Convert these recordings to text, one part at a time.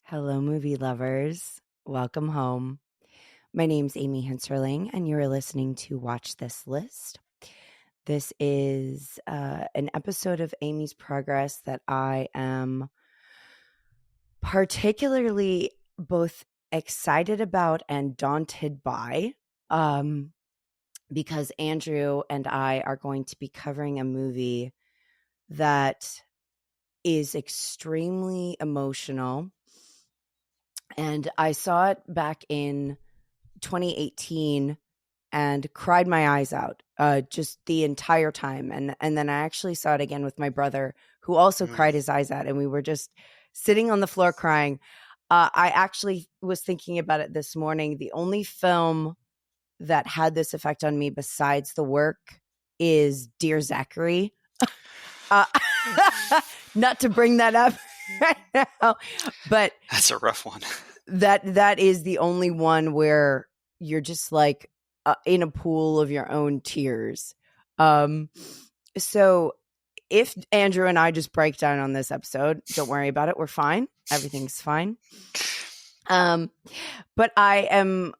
Hello, movie lovers. Welcome home. My name's Amy Henserling, and you're listening to Watch This List. This is an episode of Amy's Progress that I am particularly both excited about and daunted by, because Andrew and I are going to be covering a movie that is extremely emotional. And I saw it back in 2018 and cried my eyes out just the entire time. And then I actually saw it again with my brother, who also cried his eyes out. And we were just sitting on the floor crying. I actually was thinking about it this morning. The only film that had this effect on me besides The Work is Dear Zachary. Not to bring that up right now, but that's a rough one. That is the only one where you're just like in a pool of your own tears. So if Andrew and I just break down on this episode, don't worry about it. We're fine. Everything's fine. But I am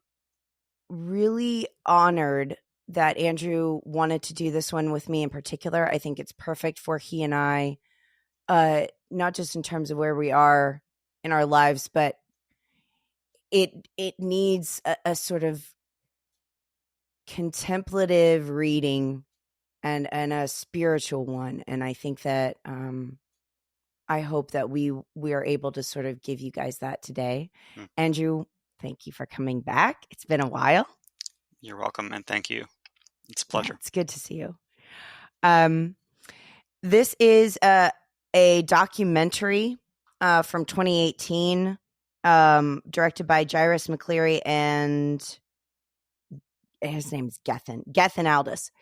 really honored that Andrew wanted to do this one with me in particular. I think it's perfect for he and I, not just in terms of where we are in our lives, but it needs a sort of contemplative reading and a spiritual one. And I think that I hope that we are able to sort of give you guys that today. Andrew, thank you for coming back. It's been a while. You're welcome, and thank you. It's a pleasure. Yeah, it's good to see you. This is a documentary from 2018, directed by Jairus McCleary, and his name's Gethin Aldous.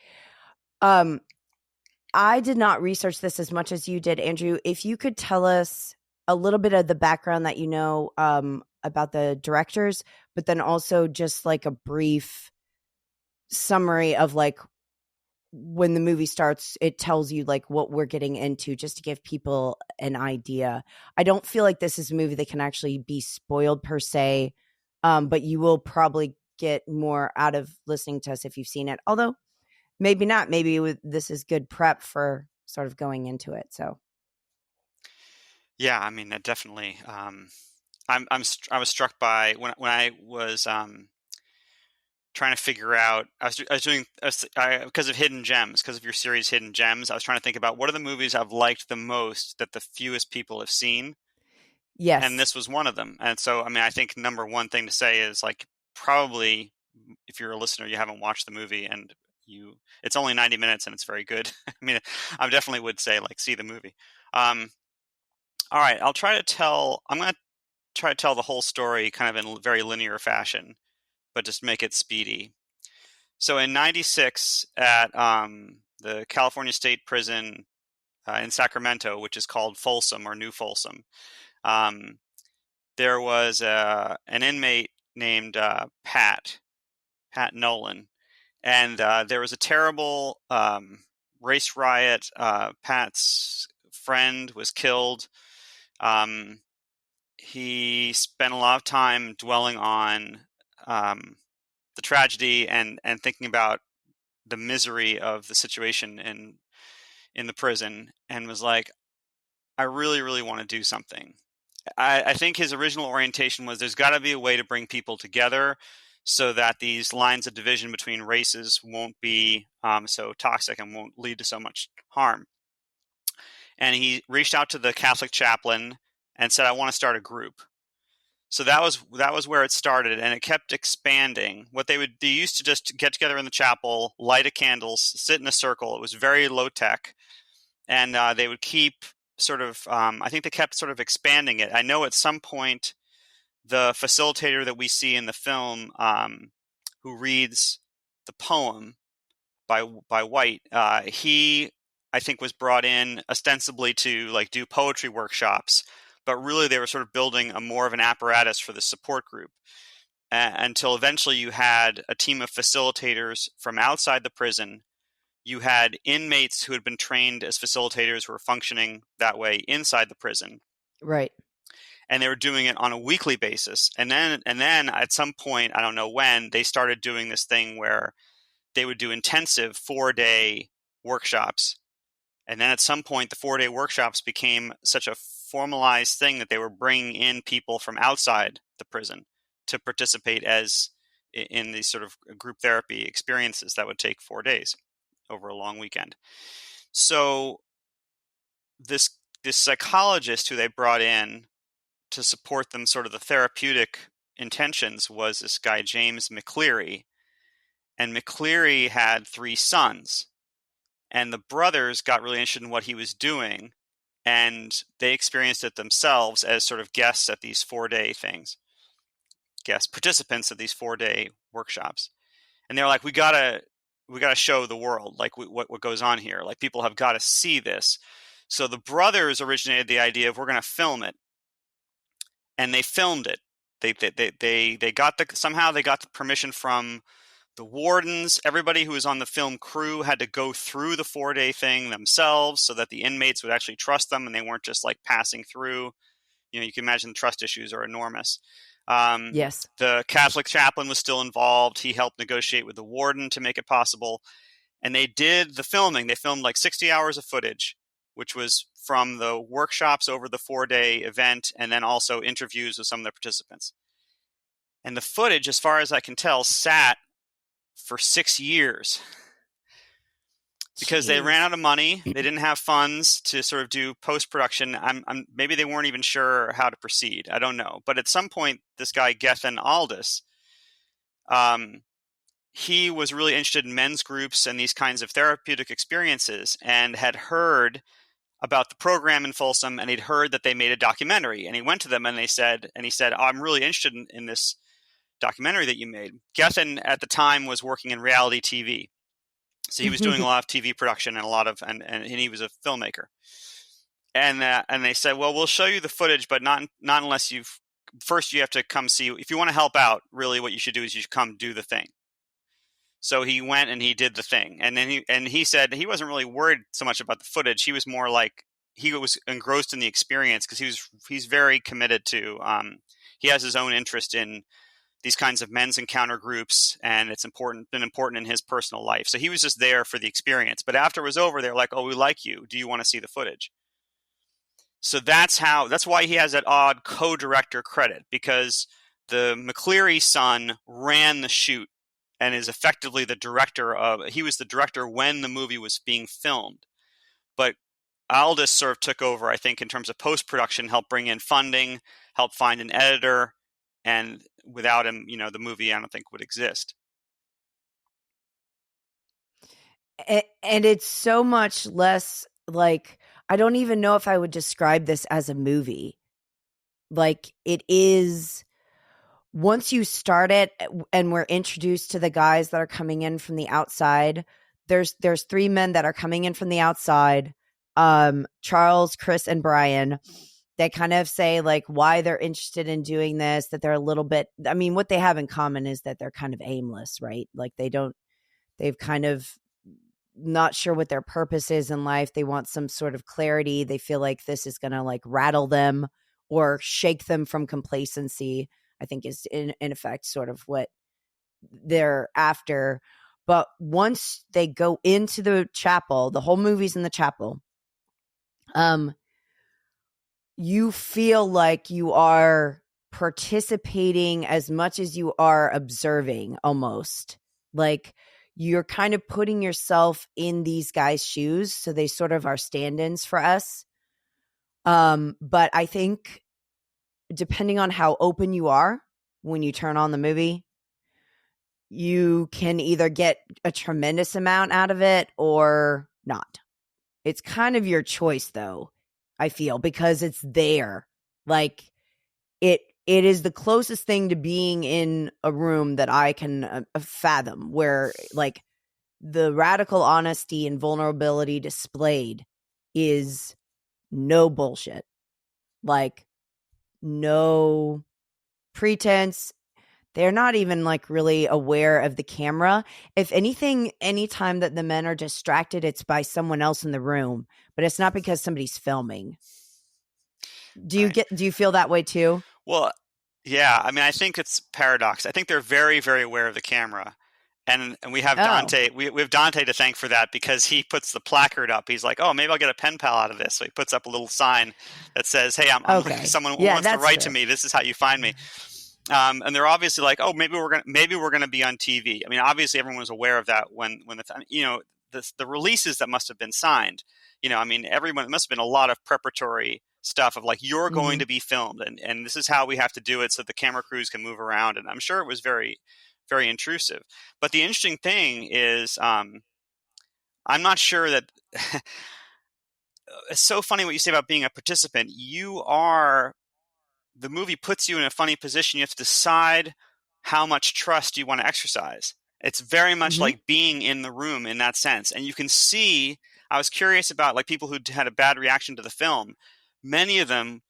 I did not research this as much as you did, Andrew. If you could tell us a little bit of the background that you know about the directors, but then also just like a brief summary of like when the movie starts, it tells you like what we're getting into, just to give people an idea. I don't feel like this is a movie that can actually be spoiled per se, but you will probably get more out of listening to us if you've seen it. Although maybe not. Maybe this is good prep for sort of going into it. So, yeah, I mean, definitely. I was struck by when I was trying to figure out. Because of Hidden Gems, because of your series Hidden Gems. I was trying to think about what are the movies I've liked the most that the fewest people have seen. yes, And this was one of them. And so, I mean, I think number one thing to say is like probably if you're a listener, you haven't watched the movie and it's only 90 minutes and it's very good. I mean, I definitely would say like see the movie. All right, I'm going to try to tell the whole story kind of in a very linear fashion, but just make it speedy. So in 96 at the California State Prison in Sacramento, which is called Folsom or New Folsom, there was an inmate named Pat Nolan. And there was a terrible race riot. Pat's friend was killed. He spent a lot of time dwelling on the tragedy and thinking about the misery of the situation in the prison, and was like, I really, really want to do something. I think his original orientation was there's got to be a way to bring people together so that these lines of division between races won't be so toxic and won't lead to so much harm. And he reached out to the Catholic chaplain and said, I want to start a group. So that was where it started, and it kept expanding. They used to just get together in the chapel, light a candle, sit in a circle. It was very low tech, and they would keep sort of, I think they kept sort of expanding it. I know at some point the facilitator that we see in the film, who reads the poem by White, he, I think, was brought in ostensibly to like do poetry workshops, but really they were sort of building more of an apparatus for the support group, until eventually you had a team of facilitators from outside the prison. You had inmates who had been trained as facilitators who were functioning that way inside the prison. right. and they were doing it on a weekly basis. And then at some point, I don't know when, they started doing this thing where they would do intensive 4-day workshops. And then at some point, the 4-day workshops became such a formalized thing that they were bringing in people from outside the prison to participate as in these sort of group therapy experiences that would take 4 days over a long weekend. So this psychologist who they brought in to support them, sort of the therapeutic intentions, was this guy James McCleary. And McCleary had 3 sons, and the brothers got really interested in what he was doing, and they experienced it themselves as sort of guests at these 4-day things, guest participants at these 4-day workshops. And they're like, we gotta show the world, like, what goes on here. Like, people have got to see this. So the brothers originated the idea of, we're going to film it, and they filmed it. They got somehow they got the permission from the wardens. Everybody who was on the film crew had to go through the 4-day thing themselves, so that the inmates would actually trust them and they weren't just like passing through. You can imagine the trust issues are enormous. Yes. The Catholic chaplain was still involved. He helped negotiate with the warden to make it possible. And they did the filming. They filmed like 60 hours of footage, which was from the workshops over the 4-day event, and then also interviews with some of the participants. And the footage, as far as I can tell, sat for 6 years because they ran out of money. They didn't have funds to sort of do post-production. Maybe they weren't even sure how to proceed. I don't know. But at some point, this guy, Gethin Aldous, he was really interested in men's groups and these kinds of therapeutic experiences, and had heard about the program in Folsom, and he'd heard that they made a documentary. And he went to them and he said, I'm really interested in this documentary that you made. Gethin at the time was working in reality TV. So he was doing a lot of TV production and he was a filmmaker. And they said, well, we'll show you the footage, but not unless you have to come see. If you want to help out, really what you should do is you should come do the thing. So he went and he did the thing. And then he said he wasn't really worried so much about the footage. He was more like, he was engrossed in the experience, because he's very committed to, he has his own interest in these kinds of men's encounter groups, and it's been important in his personal life. So he was just there for the experience. But after it was over, they're like, oh, we like you. Do you want to see the footage? So that's why he has that odd co-director credit, because the McCleary son ran the shoot and is effectively the director he was the director when the movie was being filmed. But Aldous sort of took over, I think, in terms of post-production, helped bring in funding, helped find an editor, and without him, the movie, I don't think, would exist. And it's so much less, like, I don't even know if I would describe this as a movie. Like, it is, once you start it and we're introduced to the guys that are coming in from the outside, there's 3 men that are coming in from the outside, Charles, Chris, and Brian. They kind of say like why they're interested in doing this, that they're a little bit, I mean, what they have in common is that they're kind of aimless, right? Like they've kind of not sure what their purpose is in life. They want some sort of clarity. They feel like this is going to like rattle them or shake them from complacency, I think is in effect sort of what they're after. But once they go into the chapel, the whole movie's in the chapel, you feel like you are participating as much as you are observing, almost. Like you're kind of putting yourself in these guys' shoes. So they sort of are stand-ins for us. But I think depending on how open you are when you turn on the movie, you can either get a tremendous amount out of it or not. It's kind of your choice, though, I feel, because it's there. Like it is the closest thing to being in a room that I can fathom, where like the radical honesty and vulnerability displayed is no bullshit. Like no pretense. They're not even like really aware of the camera. If anything, anytime that the men are distracted, it's by someone else in the room, but it's not because somebody's filming. Right. Do you feel that way too? Well, yeah. I mean, I think it's paradox. I think they're very, very aware of the camera, and we have Oh, Dante. We have Dante to thank for that because he puts the placard up. He's like, "Oh, maybe I'll get a pen pal out of this." So he puts up a little sign that says, "Hey, I'm looking okay. someone who Yeah, wants to that's write to true. me. This is how you find me." And they're obviously like, "Oh, maybe we're gonna be on TV." I mean, obviously everyone was aware of that when the releases that must have been signed. I mean, everyone, it must have been a lot of preparatory stuff of like, you're going Hmm. to be filmed, and this is how we have to do it so the camera crews can move around. And I'm sure it was very, very intrusive. But the interesting thing is, I'm not sure that it's so funny what you say about being a participant. The movie puts you in a funny position. You have to decide how much trust you want to exercise. It's very much Hmm. like being in the room in that sense. And you can see, I was curious about like people who had a bad reaction to the film. Many of them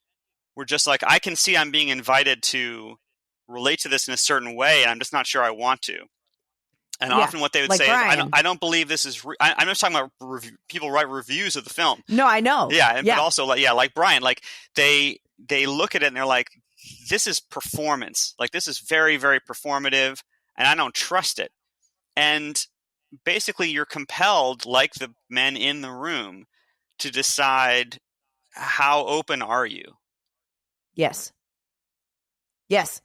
were just like, I can see I'm being invited to relate to this in a certain way, and I'm just not sure I want to. And Yeah, often what they would like say is, Brian. I don't believe this is. I'm just talking about people write reviews of the film. No, I know. Yeah, but Yeah. also like, yeah, like Brian, like they look at it and they're like, this is performance. Like this is very, very performative, and I don't trust it. And basically, you're compelled, like the men in the room, to decide how open are you. Yes. Yes.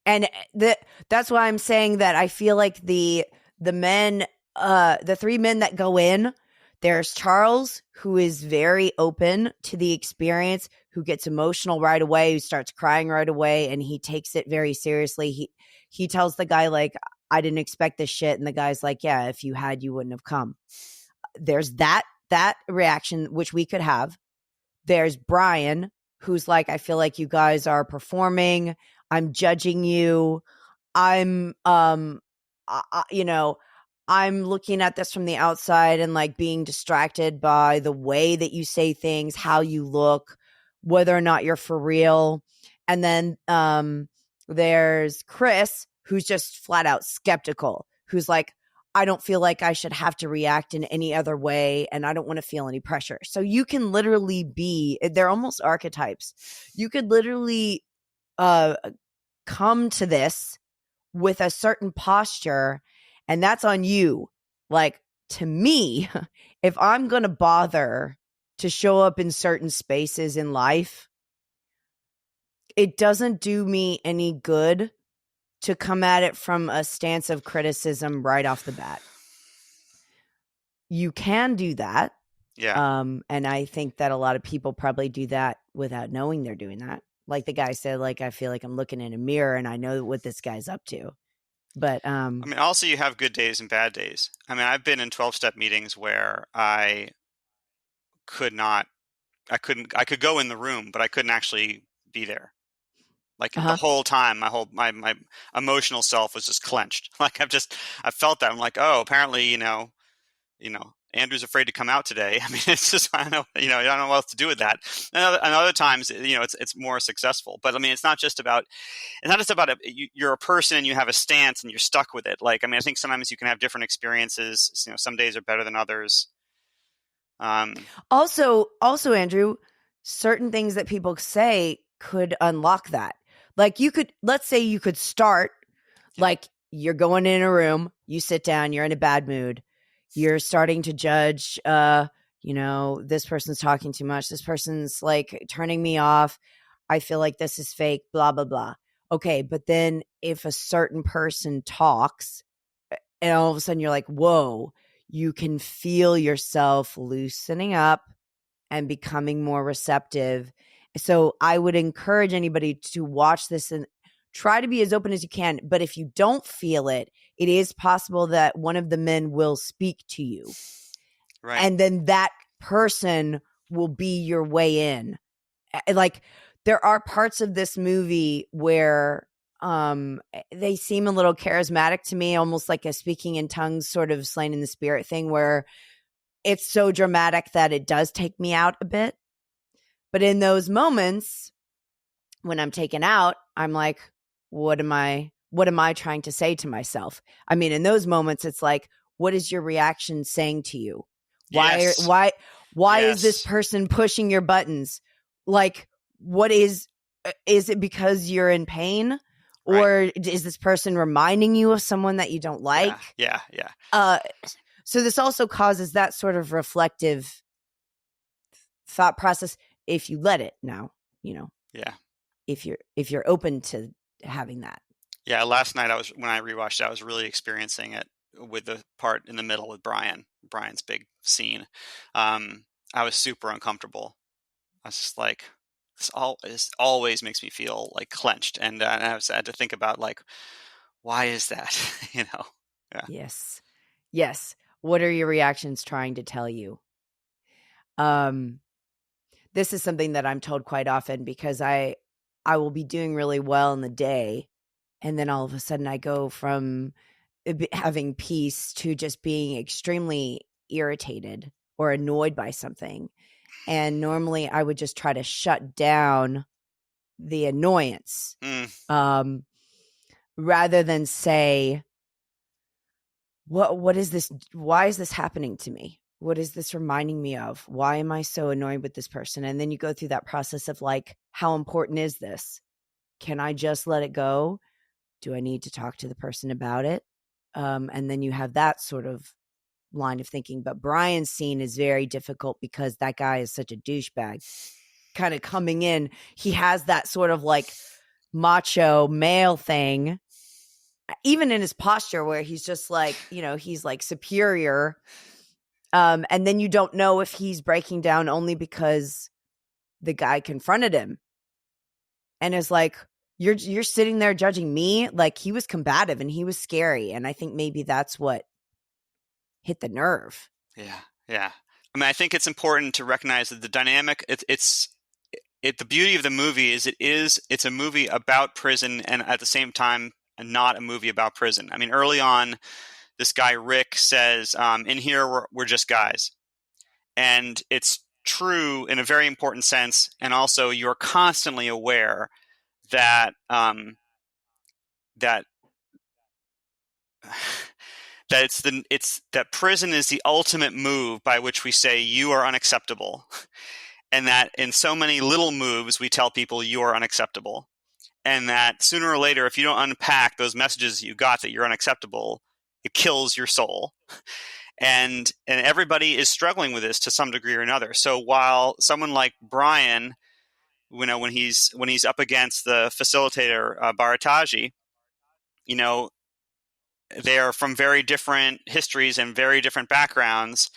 And that's why I'm saying that I feel like the men, the three men that go in, there's Charles, who is very open to the experience, who gets emotional right away, who starts crying right away, and he takes it very seriously. He tells the guy, like, I didn't expect this shit, and the guy's like, yeah, if you had, you wouldn't have come. There's that reaction which we could have. There's Brian, who's like, I feel like you guys are performing. I'm judging you. I'm, you know, I'm looking at this from the outside and like being distracted by the way that you say things, how you look, whether or not you're for real. And then there's Chris, who's just flat out skeptical, who's like, I don't feel like I should have to react in any other way, and I don't want to feel any pressure. So you can literally they're almost archetypes. You could literally uh, come to this with a certain posture, and that's on you. Like, to me, if I'm going to bother to show up in certain spaces in life, it doesn't do me any good to come at it from a stance of criticism right off the bat. You can do that. Yeah. And I think that a lot of people probably do that without knowing they're doing that. Like the guy said, like, I feel like I'm looking in a mirror and I know what this guy's up to. But I mean, also you have good days and bad days. I mean, I've been in 12-step meetings where could not, I could go in the room, but I couldn't actually be there. Like the uh-huh. whole time, my emotional self was just clenched. Like I felt that. I'm like, oh, apparently, Andrew's afraid to come out today. I mean, it's just, I don't know, I don't know what else to do with that. And other times, it's more successful. But I mean, it's not just about you're a person and you have a stance and you're stuck with it. Like, I mean, I think sometimes you can have different experiences. Some days are better than others. Also, Andrew, certain things that people say could unlock that. Like let's say you could start, like you're going in a room, you sit down, you're in a bad mood, you're starting to judge, this person's talking too much, this person's like turning me off, I feel like this is fake, blah, blah, blah. Okay, but then if a certain person talks and all of a sudden you're like, whoa, you can feel yourself loosening up and becoming more receptive. So I would encourage anybody to watch this and try to be as open as you can. But if you don't feel it, it is possible that one of the men will speak to you. Right. And then that person will be your way in. Like, there are parts of this movie where they seem a little charismatic to me, almost like a speaking in tongues sort of slain in the spirit thing, where it's so dramatic that it does take me out a bit. But in those moments when I'm taken out, I'm like, what am I trying to say to myself? I mean, in those moments, it's like, what is your reaction saying to you? Yes. Why Yes. is this person pushing your buttons? Like, what is it because you're in pain, Right. or is this person reminding you of someone that you don't like? Yeah. Yeah. So this also causes that sort of reflective thought process if you let it now, Yeah. if you're open to having that. Yeah. Last night when I rewatched it, I was really experiencing it with the part in the middle with Brian's big scene. I was super uncomfortable. I was just like, this always makes me feel like clenched. And I had to think about like, why is that? Yeah. Yes. Yes. What are your reactions trying to tell you? This is something that I'm told quite often because I will be doing really well in the day, and then all of a sudden I go from having peace to just being extremely irritated or annoyed by something. And normally I would just try to shut down the annoyance, Mm. rather than say, what is this? Why is this happening to me? What is this reminding me of? Why am I so annoyed with this person? And then you go through that process of like, how important is this? Can I just let it go? Do I need to talk to the person about it? And then you have that sort of line of thinking. But Brian's scene is very difficult because that guy is such a douchebag. Kind of coming in, he has that sort of like macho male thing, even in his posture where he's just like, he's like superior. And then you don't know if he's breaking down only because the guy confronted him and is like, you're sitting there judging me. Like, he was combative and he was scary. And I think maybe that's what hit the nerve. Yeah. I mean, I think it's important to recognize that the dynamic, the beauty of the movie is it's a movie about prison and at the same time not a movie about prison. I mean, early on, this guy Rick says, "In here, we're just guys," and it's true in a very important sense. And also, you're constantly aware that that that prison is the ultimate move by which we say you are unacceptable, and that in so many little moves we tell people you are unacceptable, and that sooner or later, if you don't unpack those messages you got that you're unacceptable, it kills your soul. And everybody is struggling with this to some degree or another. So while someone like Brian, when he's up against the facilitator Barataji, they are from very different histories and very different backgrounds,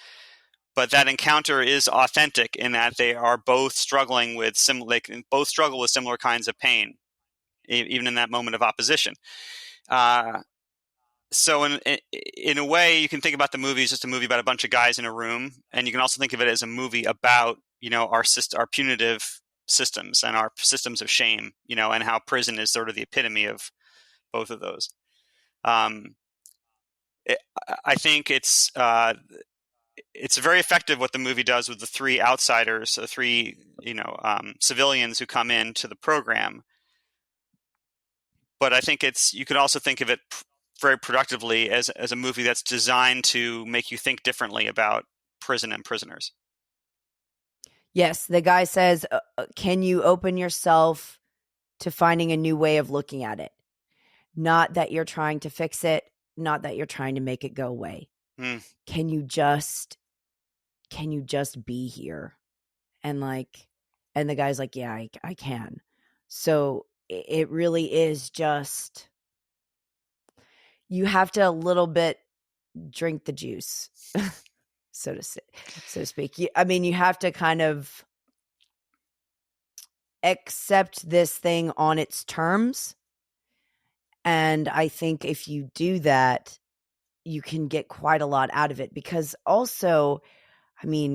but that encounter is authentic in that they are both struggling with both struggle with similar kinds of pain, even in that moment of opposition. So in a way, you can think about the movie as just a movie about a bunch of guys in a room, and you can also think of it as a movie about our punitive systems and our systems of shame, and how prison is sort of the epitome of both of those. I think it's very effective what the movie does with the three outsiders, the three civilians who come into the program. But I think you could also think of it very productively as a movie that's designed to make you think differently about prison and prisoners. Yes, the guy says, can you open yourself to finding a new way of looking at it? Not that you're trying to fix it, not that you're trying to make it go away. Can you just be here? And the guy's like, yeah, I can. So it really is just, you have to a little bit drink the juice, so to speak. You have to kind of accept this thing on its terms. And I think if you do that, you can get quite a lot out of it. Because also,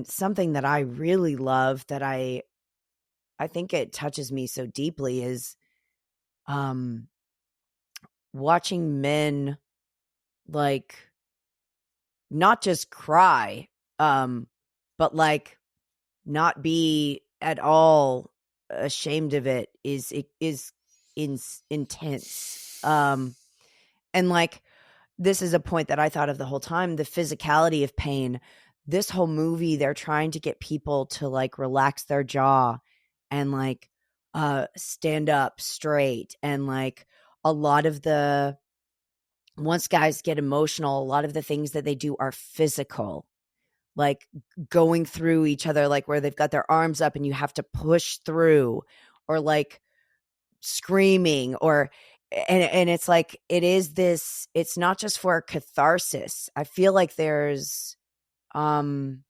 something that I really love that I think it touches me so deeply is watching men like not just cry, but like not be at all ashamed of it is intense. And like, this is a point that I thought of the whole time, the physicality of pain. This whole movie, they're trying to get people to like relax their jaw and like stand up straight. And like a lot of the, once guys get emotional, a lot of the things that they do are physical, like going through each other, like where they've got their arms up and you have to push through, or like screaming, or and it's like it is this, it's not just for catharsis. I feel like there's um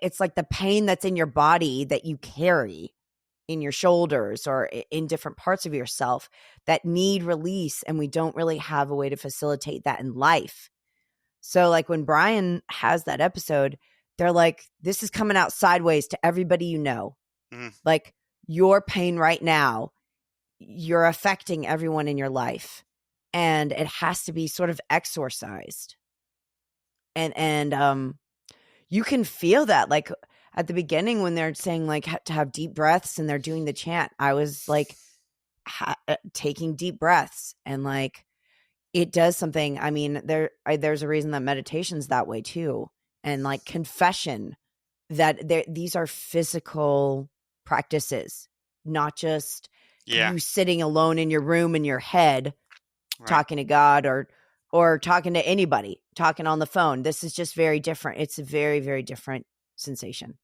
it's like the pain that's in your body that you carry in your shoulders or in different parts of yourself that need release, and we don't really have a way to facilitate that in life. So like when Brian has that episode, they're like, this is coming out sideways to everybody, you know, Mm. like your pain right now, you're affecting everyone in your life, and it has to be sort of exorcised. And you can feel that, like at the beginning when they're saying like to have deep breaths and they're doing the chant, I was like taking deep breaths, and like it does something. I mean, there's a reason that meditation's that way too, and like confession, that these are physical practices, not just Yeah. you sitting alone in your room in your head Right. talking to God, or talking to anybody, talking on the phone. This is just very different. It's a very, very different sensation.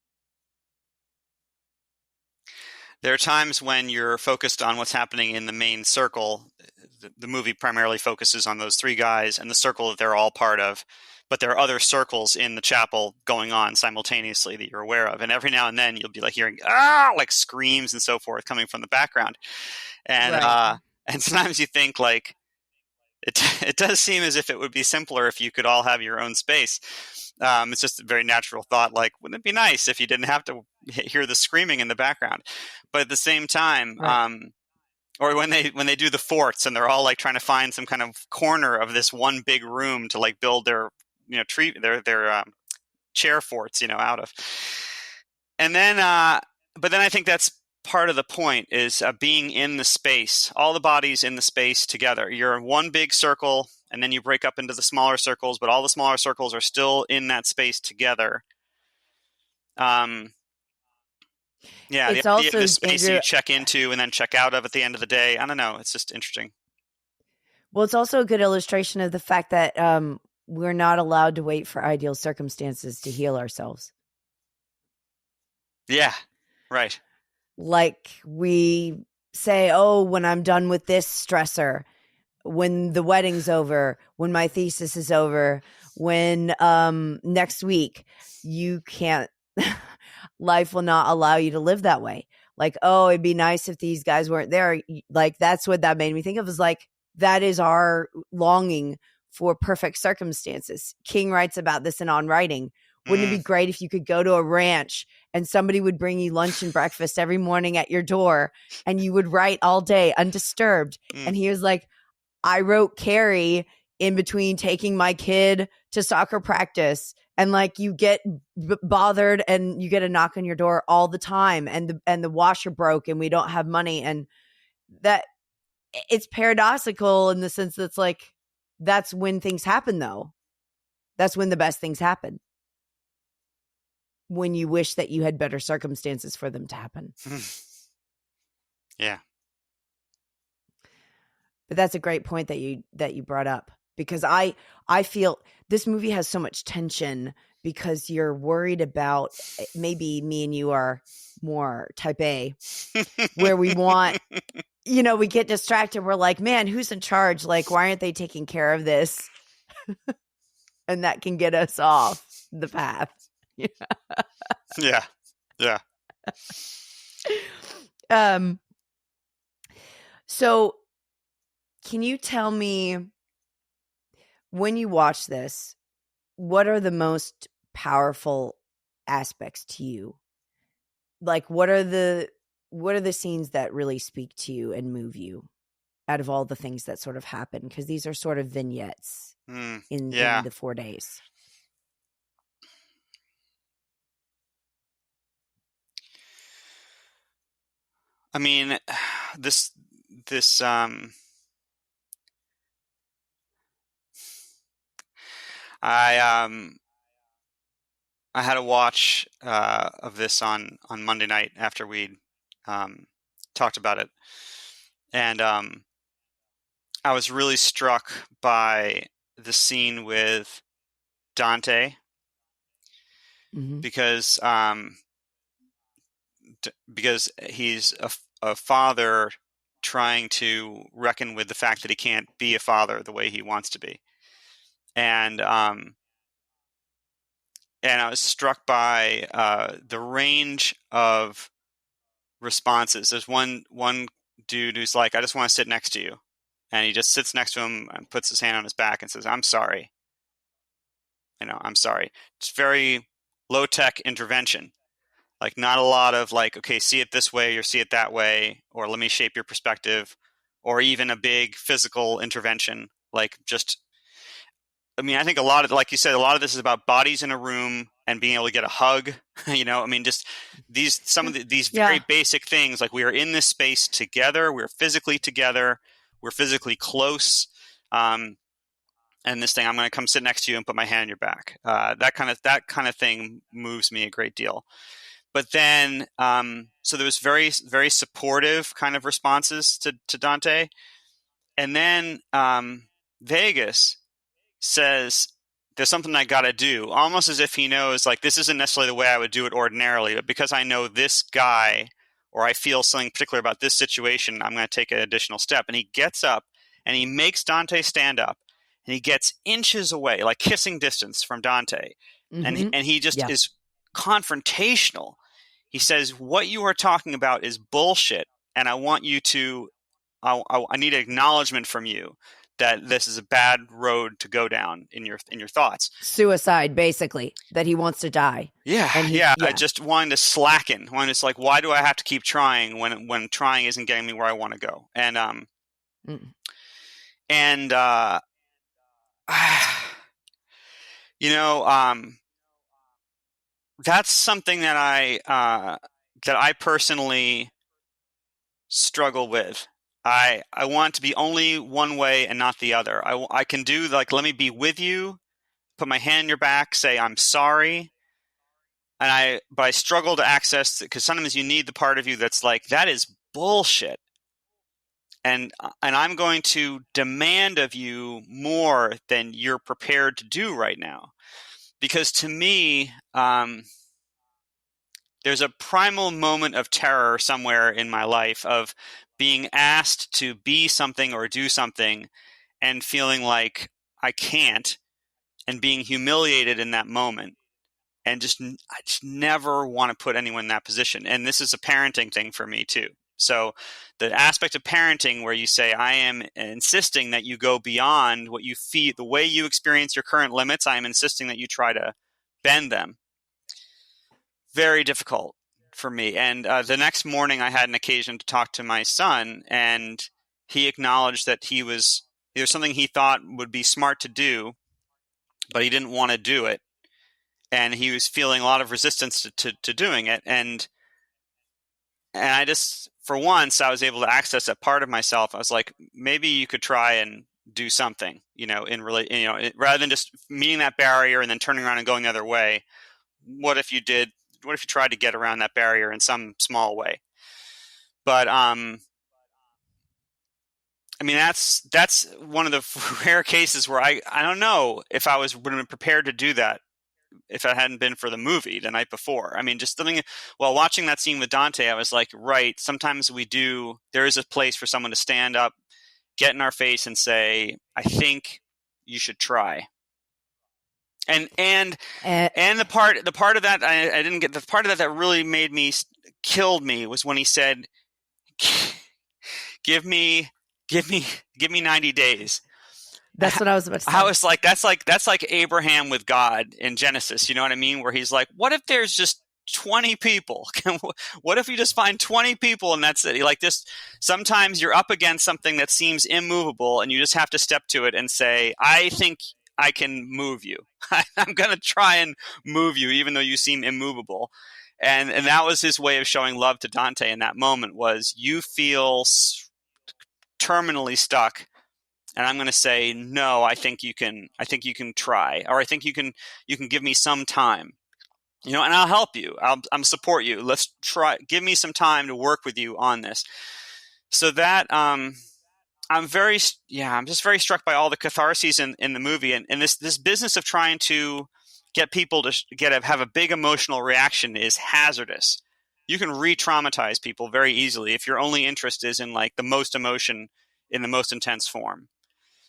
There are times when you're focused on what's happening in the main circle. The movie primarily focuses on those three guys and the circle that they're all part of. But there are other circles in the chapel going on simultaneously that you're aware of. And every now and then you'll be like hearing, ah, like screams and so forth coming from the background. And, Right. and sometimes you think like, it does seem as if it would be simpler if you could all have your own space. It's just a very natural thought, like, wouldn't it be nice if you didn't have to hear the screaming in the background? But at the same time, Right. or when they do the forts and they're all like trying to find some kind of corner of this one big room to like build their their chair forts out of. And then but then I think that's part of the point is being in the space, all the bodies in the space together. You're in one big circle and then you break up into the smaller circles, but all the smaller circles are still in that space together. um Yeah, the It's idea of also, this space that Andrew, you check into and then check out of at the end of the day. I don't know. It's just interesting. well, it's also a good illustration of the fact that we're not allowed to wait for ideal circumstances to heal ourselves. Yeah, right. Like we say, oh, when I'm done with this stressor, when the wedding's over, when my thesis is over, when next week, you can't, life will not allow you to live that way. Like, oh, it'd be nice if these guys weren't there. Like, that's what that made me think of, is like, that is our longing for perfect circumstances. King writes about this in On Writing. Wouldn't it be Mm, great if you could go to a ranch and somebody would bring you lunch and breakfast every morning at your door, and you would write all day undisturbed? mm, And he was like, I wrote Carrie in between taking my kid to soccer practice, and like you get bothered and you get a knock on your door all the time, and the washer broke and we don't have money, and that, it's paradoxical in the sense that's like, that's when things happen though. That's when the best things happen, when you wish that you had better circumstances for them to happen. yeah. But that's a great point that you brought up, because I feel this movie has so much tension, because you're worried about, maybe me and you are more type A, where we want, we get distracted. We're like, man, who's in charge? Like, why aren't they taking care of this? And that can get us off the path. Yeah. Yeah. Um, so can you tell me, when you watch this, what are the most powerful aspects to you? Like, what are the scenes that really speak to you and move you out of all the things that sort of happen? Because these are sort of vignettes in Yeah. the 4 days. I mean, this this I I had a watch of this on Monday night after we'd um, talked about it, and I was really struck by the scene with Dante Hmm. because because he's a father trying to reckon with the fact that he can't be a father the way he wants to be, and and I was struck by the range of responses. There's one dude who's like, "I just want to sit next to you," and he just sits next to him and puts his hand on his back and says, "I'm sorry, I'm sorry." It's very low tech intervention. Like not a lot of like, okay, see it this way or see it that way, or let me shape your perspective, or even a big physical intervention. Like just, I mean, I think a lot of, like you said, a lot of this is about bodies in a room and being able to get a hug. I mean, just some of these very Yeah. basic things. Like we are in this space together. We're physically together. We're physically close. Um, and this thing, I'm going to come sit next to you and put my hand on your back. That kind of thing moves me a great deal. But then, so there was very, very supportive kind of responses to Dante. And then Vegas says, there's something I got to do, almost as if he knows, like, this isn't necessarily the way I would do it ordinarily, but because I know this guy or I feel something particular about this situation, I'm going to take an additional step. And he gets up and he makes Dante stand up and he gets inches away, like kissing distance from Dante. And, Hmm. and he just Yeah. is confrontational. He says, what you are talking about is bullshit. And I want you to, I need acknowledgement from you that this is a bad road to go down in your thoughts. Suicide, basically, that he wants to die. Yeah, And yeah. I yeah. just wanted to slacken. When it's like, why do I have to keep trying when trying isn't getting me where I want to go? Mm. And you know, that's something that I personally struggle with. I want to be only one way and not the other. I can do like, let me be with you, put my hand in your back, say I'm sorry, but I struggle to access, because sometimes you need the part of you that's like, that is bullshit, and I'm going to demand of you more than you're prepared to do right now, because to me, there's a primal moment of terror somewhere in my life of being asked to be something or do something and feeling like I can't, and being humiliated in that moment, and I just never want to put anyone in that position. And this is a parenting thing for me too. So the aspect of parenting where you say, I am insisting that you go beyond what you feel, the way you experience your current limits, I am insisting that you try to bend them. Very difficult for me. And the next morning I had an occasion to talk to my son, and he acknowledged that there was something he thought would be smart to do, but he didn't want to do it. And he was feeling a lot of resistance to doing it. And I just, for once, I was able to access that part of myself. I was like, maybe you could try and do something, rather than just meeting that barrier and then turning around and going the other way. What if you did? What if you tried to get around that barrier in some small way? But I mean, that's one of the rare cases where I don't know if I would have been prepared to do that if it hadn't been for the movie the night before. I mean, just something, while watching that scene with Dante, I was like, right, sometimes there is a place for someone to stand up, get in our face and say, I think you should try. And and Uh, and the part of that I didn't get, the part of that really killed me, was when he said, give me give me give me 90 days. that's what I was about to I say. was like, that's like Abraham with God in Genesis. You know what I mean? Where he's like, what if there's just 20 people? What if you just find 20 people and that's it? Like this, sometimes you're up against something that seems immovable, and you just have to step to it and say, I think I can move you. I'm going to try and move you, even though you seem immovable. And that was his way of showing love to Dante in that moment, was you feel terminally stuck, and I'm going to say, no, I think you can try, or I think you can give me some time. and I'll help you. I'm support you. Let's try. Give me some time to work with you on this. So that I'm just very struck by all the catharses in the movie, and this business of trying to get people to have a big emotional reaction is hazardous. You can re-traumatize people very easily if your only interest is in like the most emotion in the most intense form.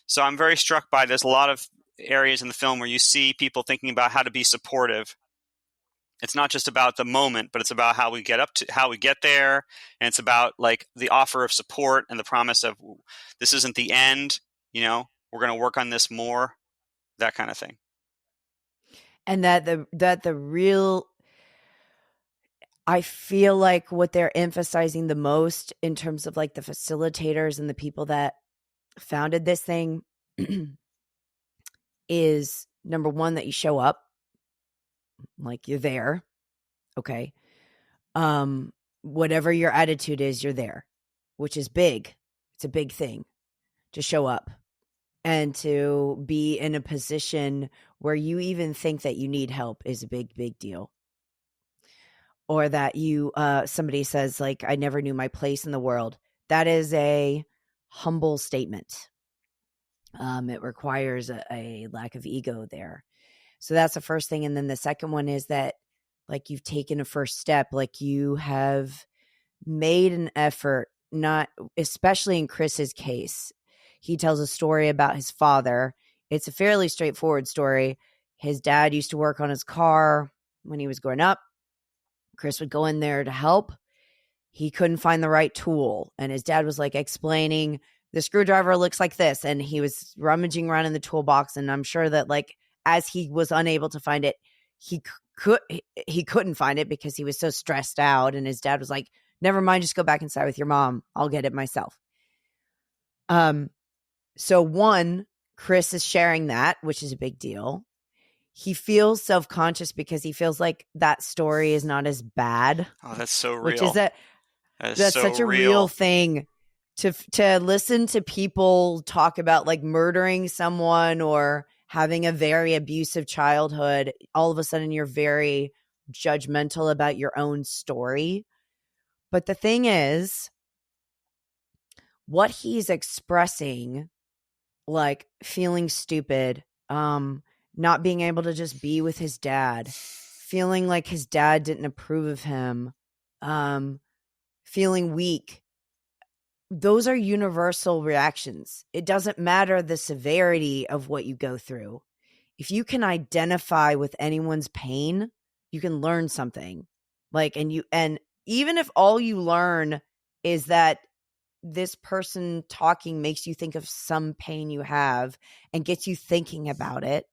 So I'm very struck by there's a lot of areas in the film where you see people thinking about how to be supportive. It's not just about the moment, but it's about how we get there, and it's about like the offer of support and the promise of this isn't the end. We're going to work on this more, that kind of thing. And that the real, I feel like what they're emphasizing the most in terms of like the facilitators and the people that founded this thing is number one, that you show up, like you're there. Okay. Whatever your attitude is, you're there, which is big. It's a big thing to show up and to be in a position where you even think that you need help is a big, big deal. Or that somebody says like, I never knew my place in the world. That is a humble statement. It requires a lack of ego there. So that's the first thing. And then the second one is that like you've taken a first step, like you have made an effort, not especially in Chris's case. He tells a story about his father. It's a fairly straightforward story. His dad used to work on his car when he was growing up. Chris would go in there to help. He couldn't find the right tool. And his dad was like explaining, the screwdriver looks like this. And he was rummaging around in the toolbox. And I'm sure that like, as he was unable to find it, he couldn't find it because he was so stressed out. And his dad was like, never mind, just go back inside with your mom. I'll get it myself. So one, Chris is sharing that, which is a big deal. He feels self-conscious because he feels like that story is not as bad. Oh, that's so which is real. that's such a real thing to listen to people talk about, like murdering someone or having a very abusive childhood. All of a sudden you're very judgmental about your own story. But the thing is, what he's expressing, like feeling stupid, not being able to just be with his dad, feeling like his dad didn't approve of him, feeling weak, those are universal reactions. It doesn't matter the severity of what you go through. If you can identify with anyone's pain, you can learn something. And even if all you learn is that this person talking makes you think of some pain you have and gets you thinking about it.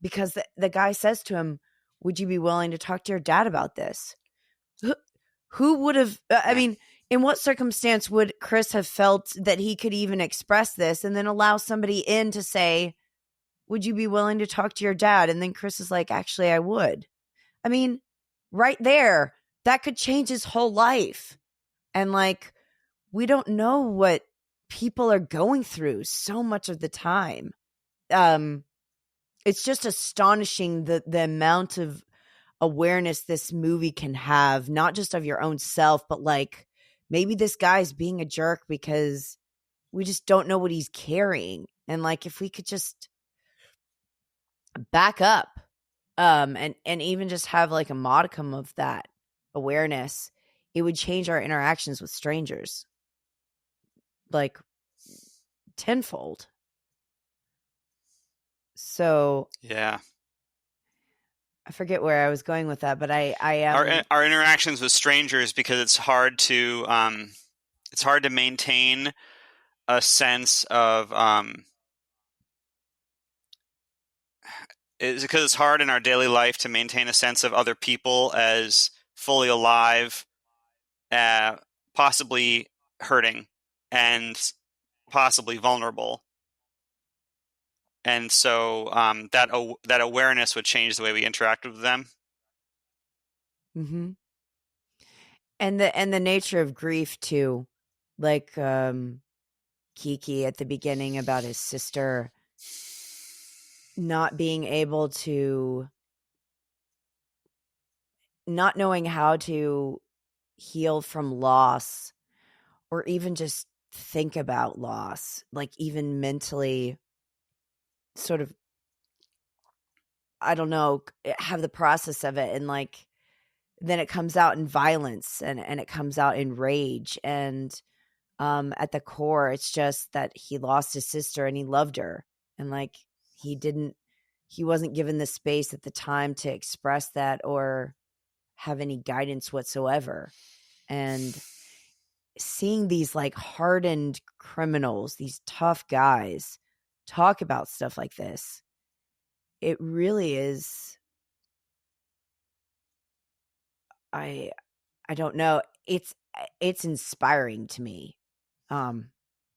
Because the guy says to him, would you be willing to talk to your dad about this? Who would have, I mean, in what circumstance would Chris have felt that he could even express this and then allow somebody in to say, would you be willing to talk to your dad? And then Chris is like, actually, I would. I mean, right there, that could change his whole life. And like, we don't know what people are going through so much of the time. It's just astonishing the amount of awareness this movie can have, not just of your own self, but like maybe this guy's being a jerk because we just don't know what he's carrying. And like, if we could just back up, and even just have like a modicum of that awareness, it would change our interactions with strangers like tenfold. So Yeah. I forget where I was going with that, but I am Our interactions with strangers, because it's hard to maintain a sense of is because it's hard in our daily life to maintain a sense of other people as fully alive, possibly hurting and possibly vulnerable. And so that awareness would change the way we interact with them. mm-hmm. And the nature of grief too, like Kiki at the beginning about his sister not being able to not knowing how to heal from loss, or even just think about loss, like even mentally sort of, I don't know, have the process of it. And like, then it comes out in violence, and it comes out in rage. And at the core, it's just that he lost his sister and he loved her. And like, he wasn't given the space at the time to express that or have any guidance whatsoever. And seeing these like hardened criminals, these tough guys talk about stuff like this, it really is, I I don't know, it's inspiring to me. Um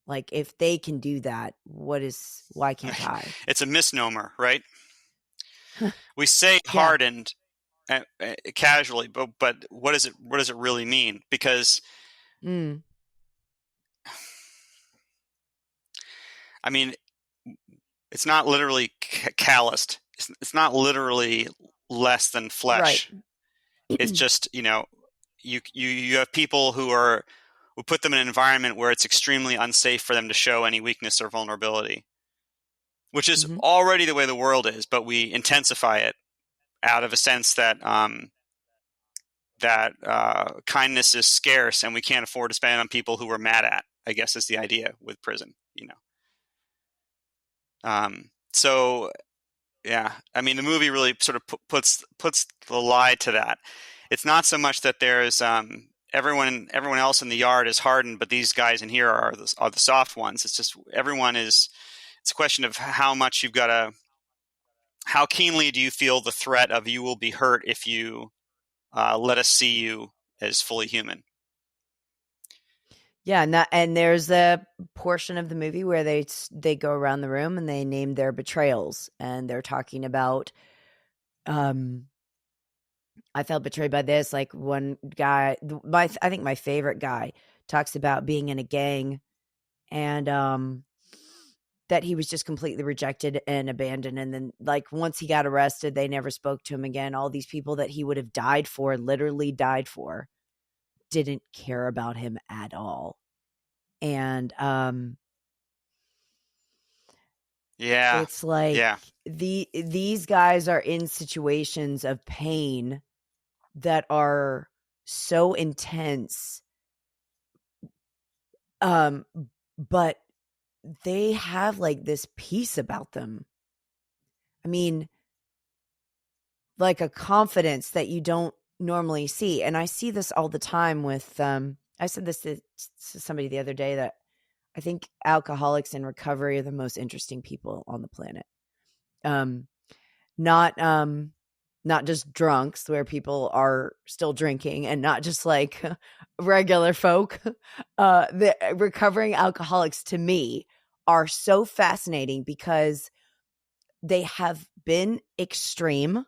like, if they can do that, why can't I? It's a misnomer, right? We say Yeah. hardened casually, but what does it really mean? Because Mm, I mean, it's not literally calloused. It's not literally less than right. flesh. It's just, you have people who put them in an environment where it's extremely unsafe for them to show any weakness or vulnerability, which is Mhm. already the way the world is, but we intensify it out of a sense that kindness is scarce and we can't afford to spend on people who we're mad at, I guess is the idea with prison. So yeah, I mean, the movie really sort of puts the lie to that. It's not so much that there's everyone else in the yard is hardened, but these guys in here are the soft ones. It's just everyone is. It's a question of how much you've got to. How keenly do you feel the threat of you will be hurt if you let us see you as fully human? Yeah, and there's a portion of the movie where they go around the room and they name their betrayals, and they're talking about, um I felt betrayed by this. Like, one guy, I think my favorite guy, talks about being in a gang, and that he was just completely rejected and abandoned. And then, like, once he got arrested, they never spoke to him again. All these people that he would have died for, literally died for, didn't care about him at all. And Yeah, it's like, yeah. these guys are in situations of pain that are so intense, um but they have like this peace about them. I mean, like a confidence that you don't normally see. And I see this all the time with, I said this to somebody the other day, that I think alcoholics in recovery are the most interesting people on the planet. Um not not just drunks where people are still drinking, and not just like regular folk. The recovering alcoholics, to me, are so fascinating because they have been extreme.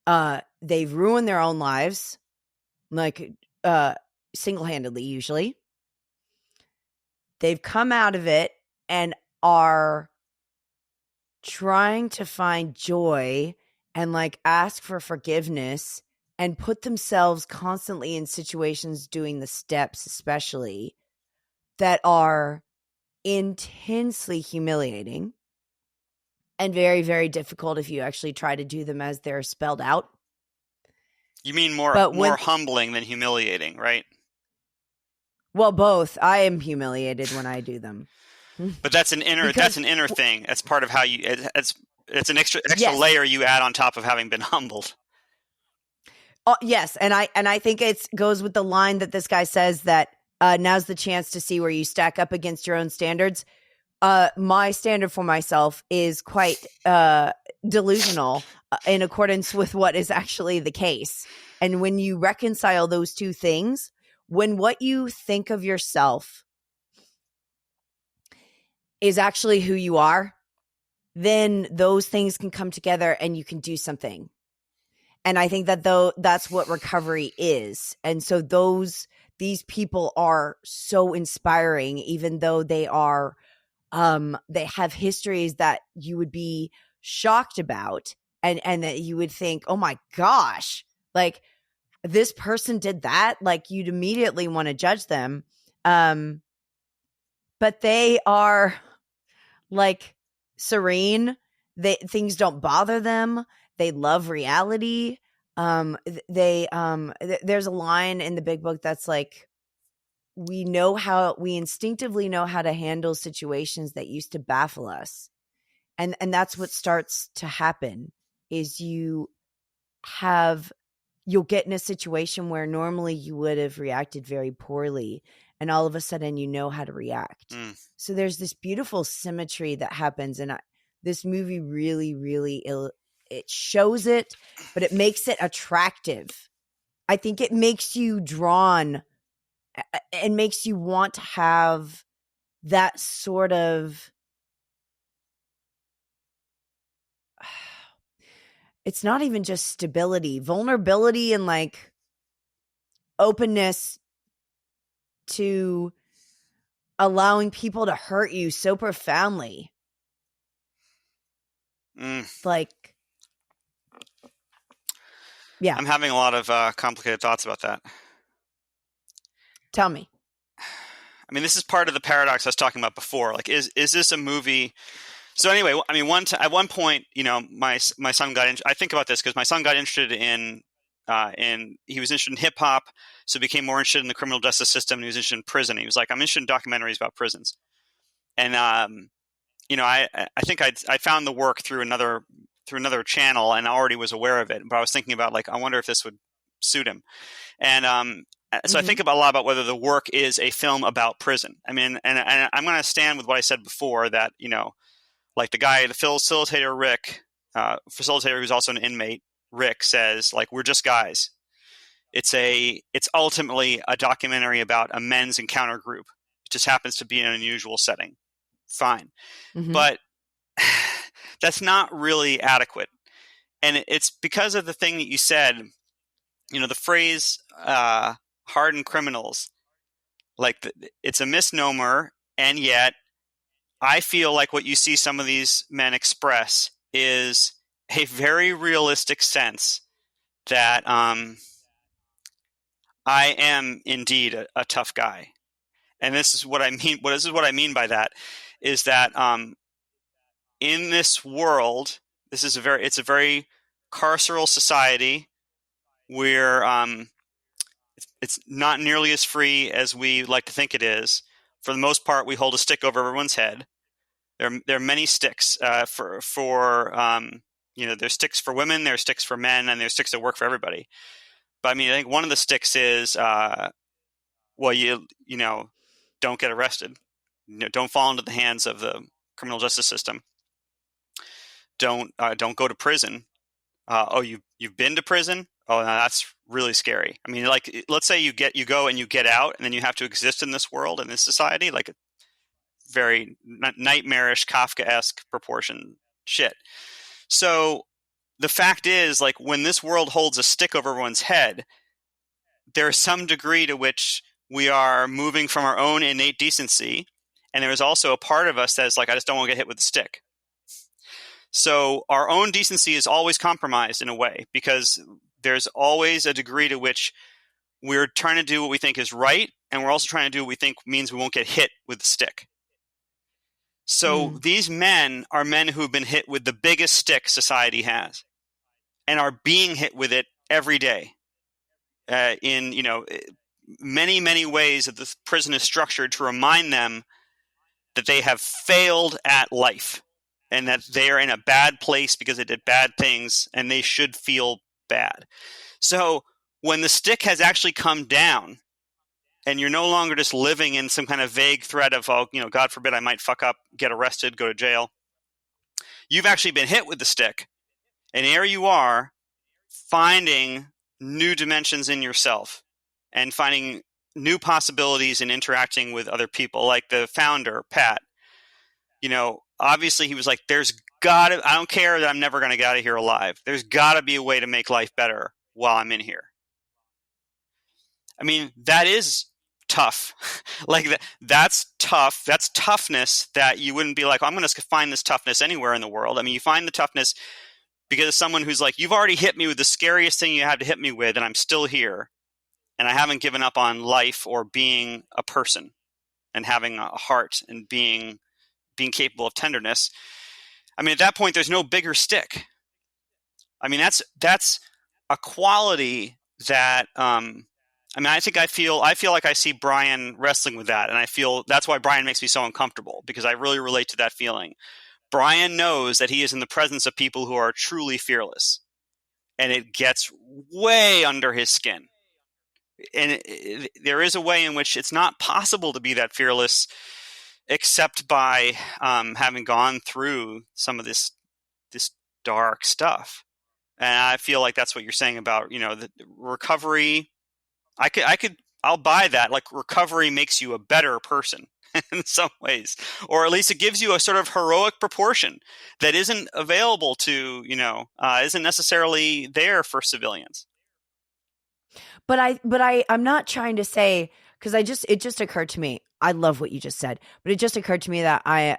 They've ruined their own lives, like, uh single-handedly usually. They've come out of it and are trying to find joy and like ask for forgiveness, and put themselves constantly in situations, doing the steps especially, that are intensely humiliating and very, very difficult if you actually try to do them as they're spelled out. You mean more But more when, humbling than humiliating, right? well, both. I am humiliated when I do them. But that's Because, an inner thing. That's part of how you. It's an extra yes, layer you add on top of having been humbled. yes, and I think it goes with the line that this guy says, that now's the chance to see where you stack up against your own standards. My standard for myself is quite delusional, in accordance with what is actually the case. And when you reconcile those two things, when what you think of yourself is actually who you are, then those things can come together and you can do something. And I think that, though, that's what recovery is. And so these people are so inspiring, even though they have histories that you would be shocked about, and that you would think, oh my gosh, like, this person did that, like you'd immediately want to judge them. But they are like serene. Things don't bother them. They love reality. There's a line in the big book that's like, we instinctively know how to handle situations that used to baffle us. And that's what starts to happen is you'll get in a situation where normally you would have reacted very poorly, and all of a sudden you know how to react. So there's this beautiful symmetry that happens, and this movie really, really it shows it, but it makes it attractive. I think it makes you drawn and makes you want to have that sort of, it's not even just stability, vulnerability, and like openness to allowing people to hurt you so profoundly. Like, yeah. I'm having a lot of complicated thoughts about that. Tell me. I mean, this is part of the paradox I was talking about before. Like, is this a movie? So anyway, I mean, at one point, you know, my son got I think about this because my son got interested in he was interested in hip hop, so became more interested in the criminal justice system, and he was interested in prison. He was like, I'm interested in documentaries about prisons. And you know, I think I found the work through another channel and already was aware of it. But I was thinking about, like, I wonder if this would suit him. And so I think a lot about whether the work is a film about prison. I mean, and I'm going to stand with what I said before, that, you know, like the facilitator Rick, facilitator who's also an inmate, Rick, says, like, we're just guys. It's ultimately a documentary about a men's encounter group. It just happens to be in an unusual setting. Fine. But that's not really adequate. And it's because of the thing that you said, you know, the phrase hardened criminals, like it's a misnomer. And yet I feel like what you see some of these men express is a very realistic sense that I am indeed a tough guy. And this is what I mean. This is what I mean by that is that in this world, it's a very carceral society where it's not nearly as free as we like to think it is. For the most part, we hold a stick over everyone's head. There are many sticks you know, there's sticks for women, there's sticks for men, and there's sticks that work for everybody. But I mean, I think one of the sticks is, well, you know, don't get arrested. You know, don't fall into the hands of the criminal justice system. Don't go to prison. Oh, you've been to prison? Oh, no, that's really scary. I mean, like, let's say you go and you get out, and then you have to exist in this world, in this society, like a very nightmarish, Kafka-esque proportion shit. So the fact is, like, when this world holds a stick over everyone's head, there's some degree to which we are moving from our own innate decency, and there is also a part of us that is like, I just don't want to get hit with a stick. So our own decency is always compromised in a way, because there's always a degree to which we're trying to do what we think is right, and we're also trying to do what we think means we won't get hit with the stick. So these men are men who've been hit with the biggest stick society has, and are being hit with it every day. In, you know, many, many ways that the prison is structured to remind them that they have failed at life, and that they are in a bad place because they did bad things, and they should feel bad. So when the stick has actually come down, and you're no longer just living in some kind of vague threat of, oh, you know, God forbid I might fuck up, get arrested, go to jail. You've actually been hit with the stick, and here you are finding new dimensions in yourself and finding new possibilities in interacting with other people. Like the founder, Pat, you know, obviously he was like, I don't care that I'm never going to get out of here alive. There's got to be a way to make life better while I'm in here. I mean, that is tough. Like that's tough. That's toughness that you wouldn't be like, I'm going to find this toughness anywhere in the world. I mean, you find the toughness because of someone who's like, you've already hit me with the scariest thing you had to hit me with, and I'm still here, and I haven't given up on life or being a person and having a heart and being capable of tenderness. I mean, at that point, there's no bigger stick. I mean, that's a quality that I mean, I feel like I see Brian wrestling with that, and I feel that's why Brian makes me so uncomfortable, because I really relate to that feeling. Brian knows that he is in the presence of people who are truly fearless, and it gets way under his skin. And there is a way in which it's not possible to be that fearless except by having gone through some of this dark stuff. And I feel like that's what you're saying about, the recovery. I'll buy that. Like, recovery makes you a better person in some ways, or at least it gives you a sort of heroic proportion that isn't available to, isn't necessarily there for civilians. But I'm not trying to say, because it just occurred to me. I love what you just said, but it just occurred to me that I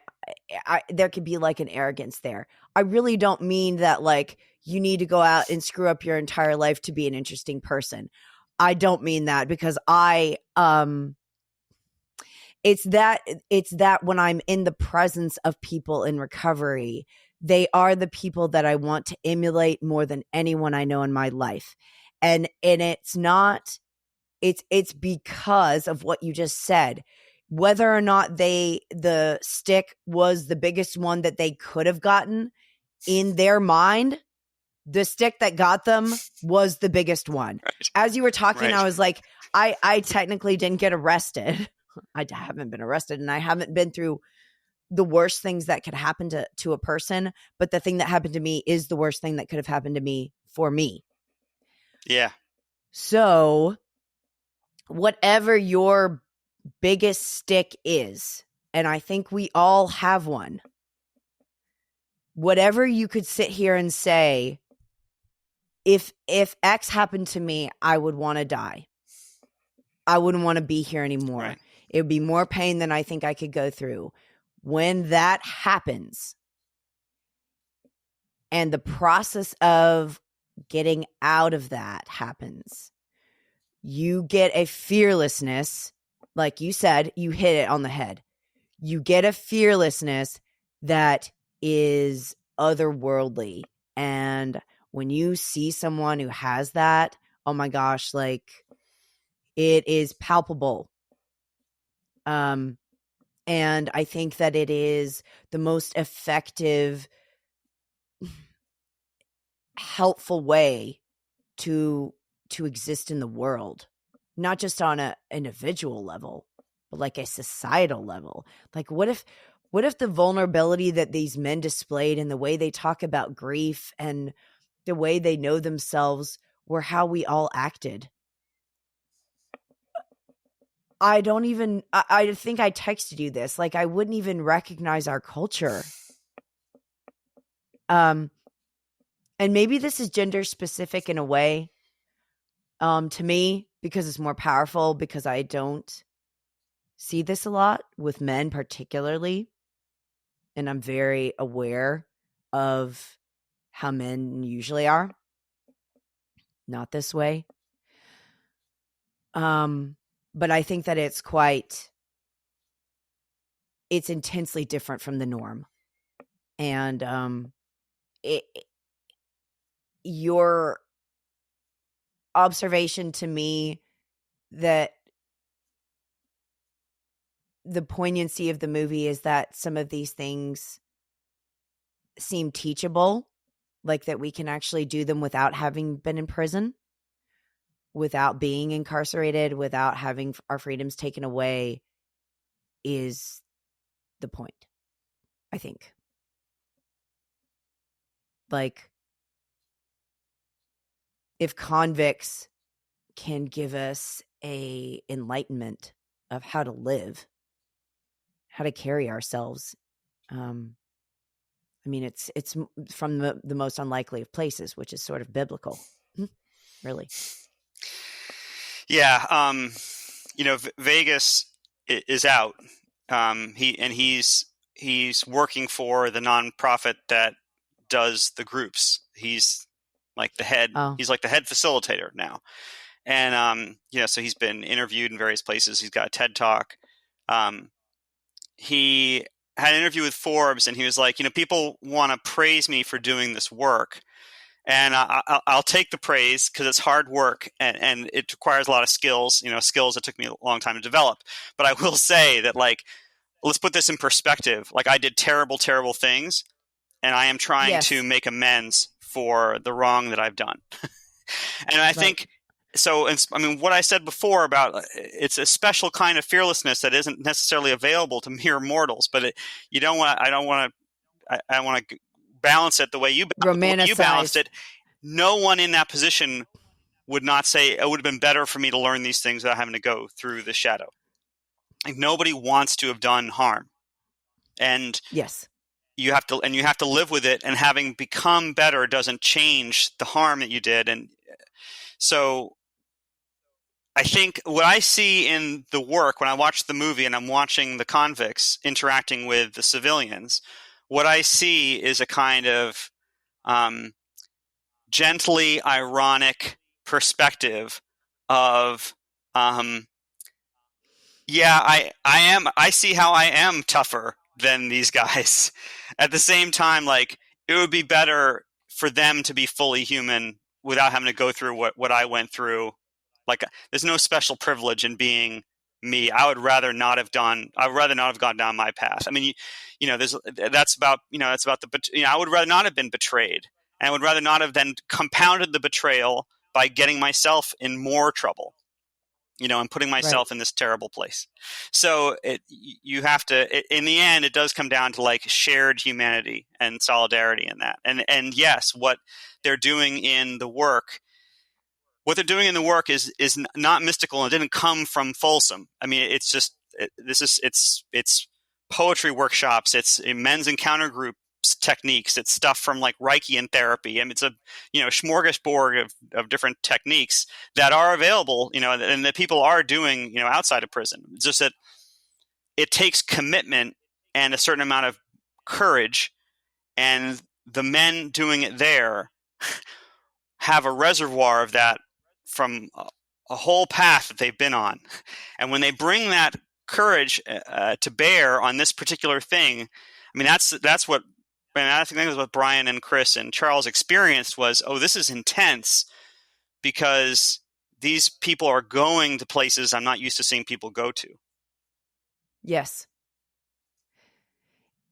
there could be like an arrogance there. I really don't mean that like you need to go out and screw up your entire life to be an interesting person. I don't mean that, because it's that when I'm in the presence of people in recovery, they are the people that I want to emulate more than anyone I know in my life. And it's not, it's because of what you just said. Whether or not the stick was the biggest one that they could have gotten, in their mind, the stick that got them was the biggest one. Right. As you were talking, Right. I was like, I technically didn't get arrested. I haven't been arrested, and I haven't been through the worst things that could happen to a person. But the thing that happened to me is the worst thing that could have happened to me for me. Yeah. So whatever your biggest stick is, and I think we all have one, whatever you could sit here and say, if X happened to me, I would want to die. I wouldn't want to be here anymore. Right. It would be more pain than I think I could go through. When that happens, and the process of getting out of that happens, you get a fearlessness. Like you said, you hit it on the head. You get a fearlessness that is otherworldly. And when you see someone who has that, oh my gosh, like, it is palpable. And I think that it is the most effective, helpful way to exist in the world, not just on an individual level, but like a societal level. Like, what if the vulnerability that these men displayed and the way they talk about grief and the way they know themselves were how we all acted? I think I texted you this. Like, I wouldn't even recognize our culture. And maybe this is gender specific in a way, to me, because it's more powerful, because I don't see this a lot with men particularly. And I'm very aware of how men usually are. Not this way. But I think that it's intensely different from the norm. And your observation to me that the poignancy of the movie is that some of these things seem teachable, like that we can actually do them without having been in prison, without being incarcerated, without having our freedoms taken away, is the point, I think. Like, if convicts can give us a enlightenment of how to live, how to carry ourselves, I mean, it's from the most unlikely of places, which is sort of biblical, really. Yeah. Vegas is out. He's working for the nonprofit that does the groups, he's like the head. Oh, He's like the head facilitator now. And so he's been interviewed in various places. He's got a TED Talk. He had an interview with Forbes, and he was like, people want to praise me for doing this work, and I'll take the praise because it's hard work and it requires a lot of skills. Skills that took me a long time to develop. But I will say that, like, let's put this in perspective. Like, I did terrible, terrible things, and I am trying to yes, make amends for the wrong that I've done. And I right. think so. I mean, what I said before about it's a special kind of fearlessness that isn't necessarily available to mere mortals. But you don't want. I don't want to. I want to balance it the way you balanced Romanticize. it. No one in that position would not say it would have been better for me to learn these things without having to go through the shadow. Like, nobody wants to have done harm, and Yes, you have to live with it. And having become better doesn't change the harm that you did. And so I think what I see in the work when I watch the movie and I'm watching the convicts interacting with the civilians, what I see is a kind of um, gently ironic perspective of, yeah, I see how I am tougher than these guys. At the same time, like, it would be better for them to be fully human without having to go through what I went through. Like, there's no special privilege in being me. I would rather not have gone down my path. I mean, that's about I would rather not have been betrayed, and I would rather not have then compounded the betrayal by getting myself in more trouble, and putting right. myself in this terrible place. So you have to, in the end, it does come down to, like, shared humanity and solidarity in that. And yes, what they're doing in the work is not mystical, and it didn't come from Folsom. I mean, it's just it's poetry workshops, it's men's encounter groups techniques, it's stuff from, like, Reiki and therapy, and it's a smorgasbord of different techniques that are available, and that people are doing, outside of prison. It's just that it takes commitment and a certain amount of courage, and the men doing it there have a reservoir of that from a whole path that they've been on. And when they bring that courage to bear on this particular thing, I mean, that's what, and I think that's what Brian and Chris and Charles experienced was, oh, this is intense because these people are going to places I'm not used to seeing people go to. Yes.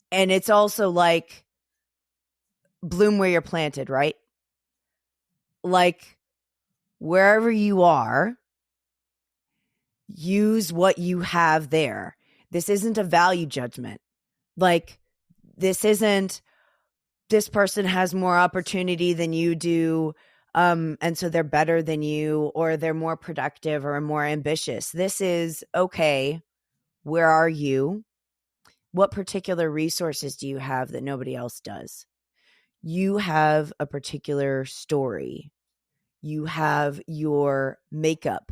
And it's also like bloom where you're planted, right? Like, wherever you are, use what you have there. This isn't a value judgment. Like, this isn't, this person has more opportunity than you do, and so they're better than you, or they're more productive or more ambitious. This is, okay, where are you? What particular resources do you have that nobody else does? You have a particular story. You have your makeup,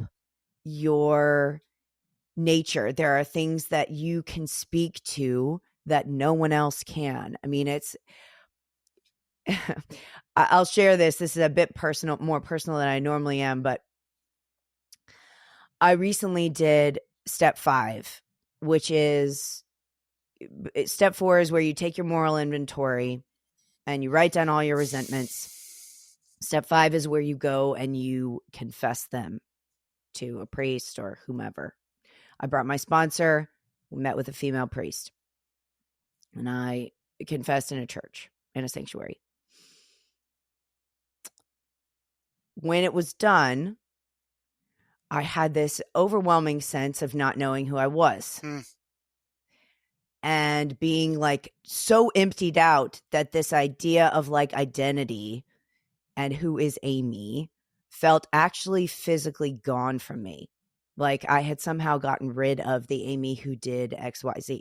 your nature. There are things that you can speak to that no one else can. I mean, it's, I'll share this. This is a bit personal, more personal than I normally am, but I recently did step 5, which is, step 4 is where you take your moral inventory and you write down all your resentments. Step 5 is where you go and you confess them to a priest or whomever. I brought my sponsor, we met with a female priest, and I confessed in a church, in a sanctuary. When it was done, I had this overwhelming sense of not knowing who I was. And being, like, so emptied out that this idea of, like, identity and who is Amy felt actually physically gone from me. Like, I had somehow gotten rid of the Amy who did XYZ.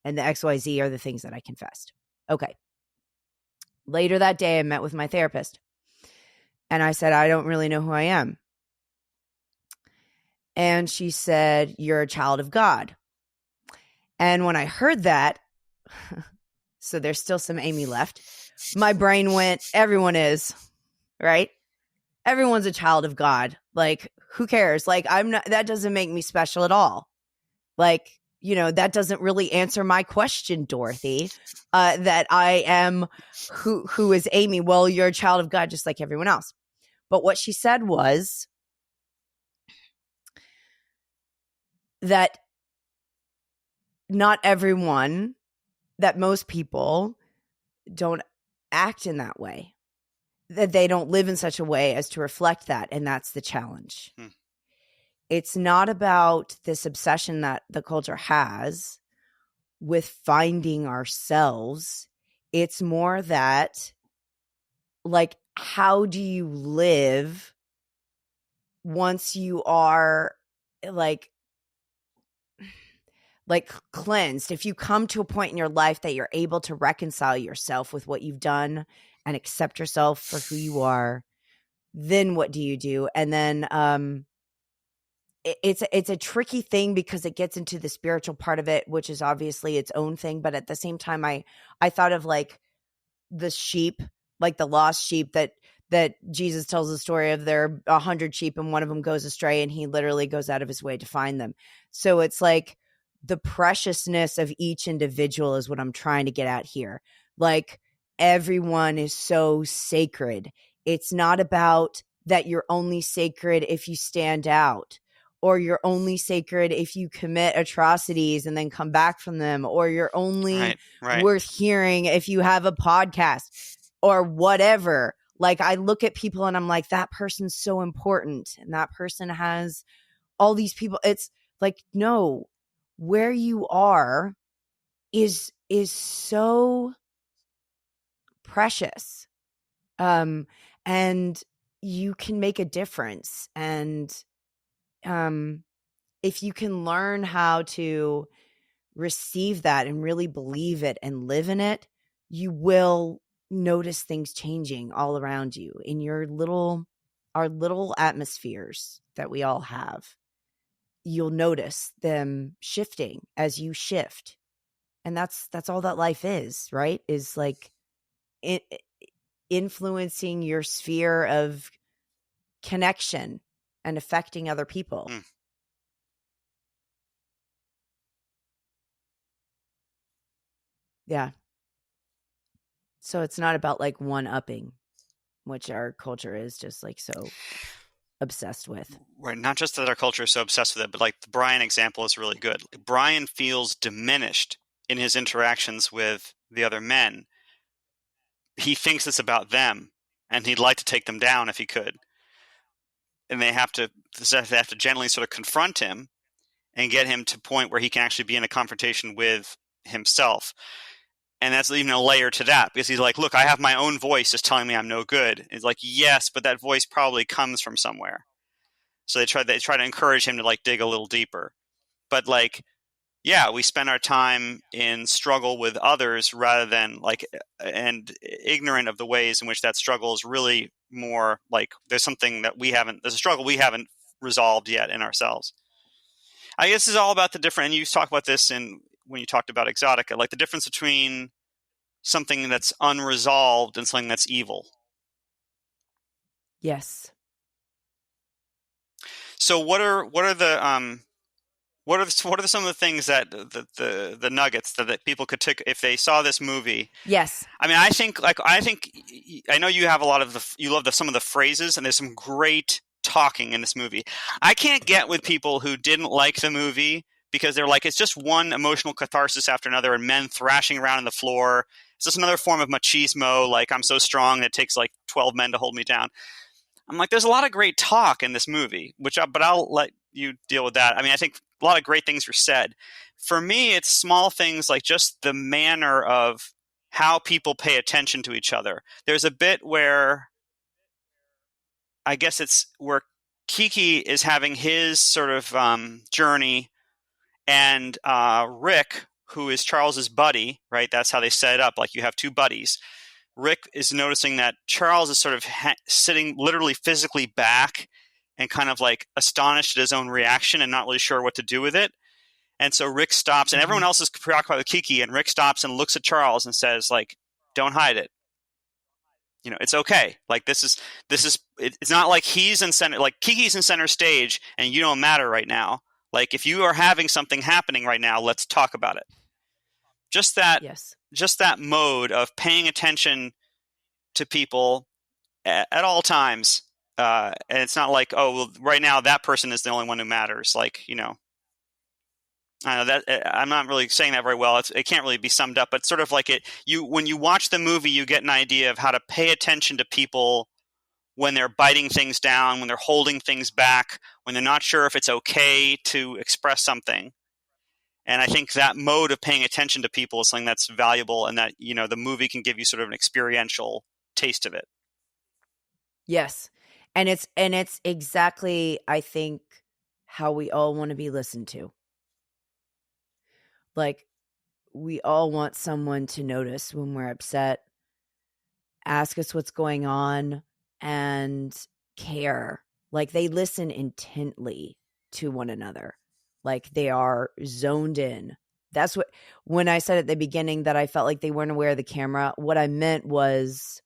And the XYZ are the things that I confessed. Okay. Later that day, I met with my therapist. And I said, I don't really know who I am. And she said, you're a child of God. And when I heard that, So there's still some Amy left. My brain went, everyone is, right? Everyone's a child of God. Like, who cares? Like, I'm not, that doesn't make me special at all. Like, that doesn't really answer my question, Dorothy, that I am, who is Amy? Well, you're a child of God, just like everyone else. But what she said was that not everyone, that most people don't act in that way, that they don't live in such a way as to reflect that. And that's the challenge. It's not about this obsession that the culture has with finding ourselves. It's more that, like, how do you live once you are like cleansed? If you come to a point in your life that you're able to reconcile yourself with what you've done and accept yourself for who you are, then what do you do? And then it's a tricky thing because it gets into the spiritual part of it, which is obviously its own thing. But at the same time, I thought of like the sheep, like the lost sheep that Jesus tells the story of. There are 100 sheep and one of them goes astray, and he literally goes out of his way to find them. So it's like the preciousness of each individual is what I'm trying to get at here. Like, everyone is so sacred. It's not about that you're only sacred if you stand out, or you're only sacred if you commit atrocities and then come back from them, or you're only right. worth hearing if you have a podcast or whatever. Like, I look at people and I'm like, that person's so important and that person has all these people. It's like, no, where you are is so precious. And you can make a difference. And if you can learn how to receive that and really believe it and live in it, you will notice things changing all around you in our little atmospheres that we all have. You'll notice them shifting as you shift. And that's all that life is, right? Is like influencing your sphere of connection and affecting other people. Yeah. So it's not about like one-upping, which our culture is just like so obsessed with. Right. Not just that our culture is so obsessed with it, but like the Brian example is really good. Brian feels diminished in his interactions with the other men. He thinks it's about them, and he'd like to take them down if he could. And they have to gently sort of confront him and get him to a point where he can actually be in a confrontation with himself. And that's even a layer to that, because he's like, look, I have my own voice just telling me I'm no good. It's like, yes, but that voice probably comes from somewhere. So they try to encourage him to like dig a little deeper. But like, yeah, we spend our time in struggle with others rather than like, and ignorant of the ways in which that struggle is really more like there's a struggle we haven't resolved yet in ourselves. I guess it's all about the different, and you talk about this when you talked about Exotica, like the difference between something that's unresolved and something that's evil. Yes. So what are some of the things that the nuggets that people could take if they saw this movie? Yes. I mean, I think I know you have a lot of you love some of the phrases, and there's some great talking in this movie. I can't get with people who didn't like the movie because they're like, it's just one emotional catharsis after another, and men thrashing around on the floor. It's just another form of machismo. Like, I'm so strong, it takes like 12 men to hold me down. I'm like, there's a lot of great talk in this movie, but I'll let you deal with that. I mean, I think a lot of great things were said. For me, it's small things like just the manner of how people pay attention to each other. There's a bit where I guess it's where Kiki is having his sort of journey, and Rick, who is Charles's buddy, right? That's how they set it up. Like, you have two buddies. Rick is noticing that Charles is sort of sitting literally physically back and kind of like astonished at his own reaction and not really sure what to do with it. And so Rick stops, and everyone Mhm. else is preoccupied with Kiki, and Rick stops and looks at Charles and says, like, don't hide it. You know, it's okay. Like, it's not like he's in center, like Kiki's in center stage and you don't matter right now. Like, if you are having something happening right now, let's talk about it. Just that, Yes. just that mode of paying attention to people at all times. And it's not like, oh, well, right now that person is the only one who matters. Like, I know that I'm not really saying that very well. It can't really be summed up, but sort of like when you watch the movie, you get an idea of how to pay attention to people when they're biting things down, when they're holding things back, when they're not sure if it's okay to express something. And I think that mode of paying attention to people is something that's valuable, and that the movie can give you sort of an experiential taste of it. Yes. And it's exactly, I think, how we all want to be listened to. Like, we all want someone to notice when we're upset, ask us what's going on, and care. Like, they listen intently to one another. Like, they are zoned in. That's what, when I said at the beginning that I felt like they weren't aware of the camera, what I meant was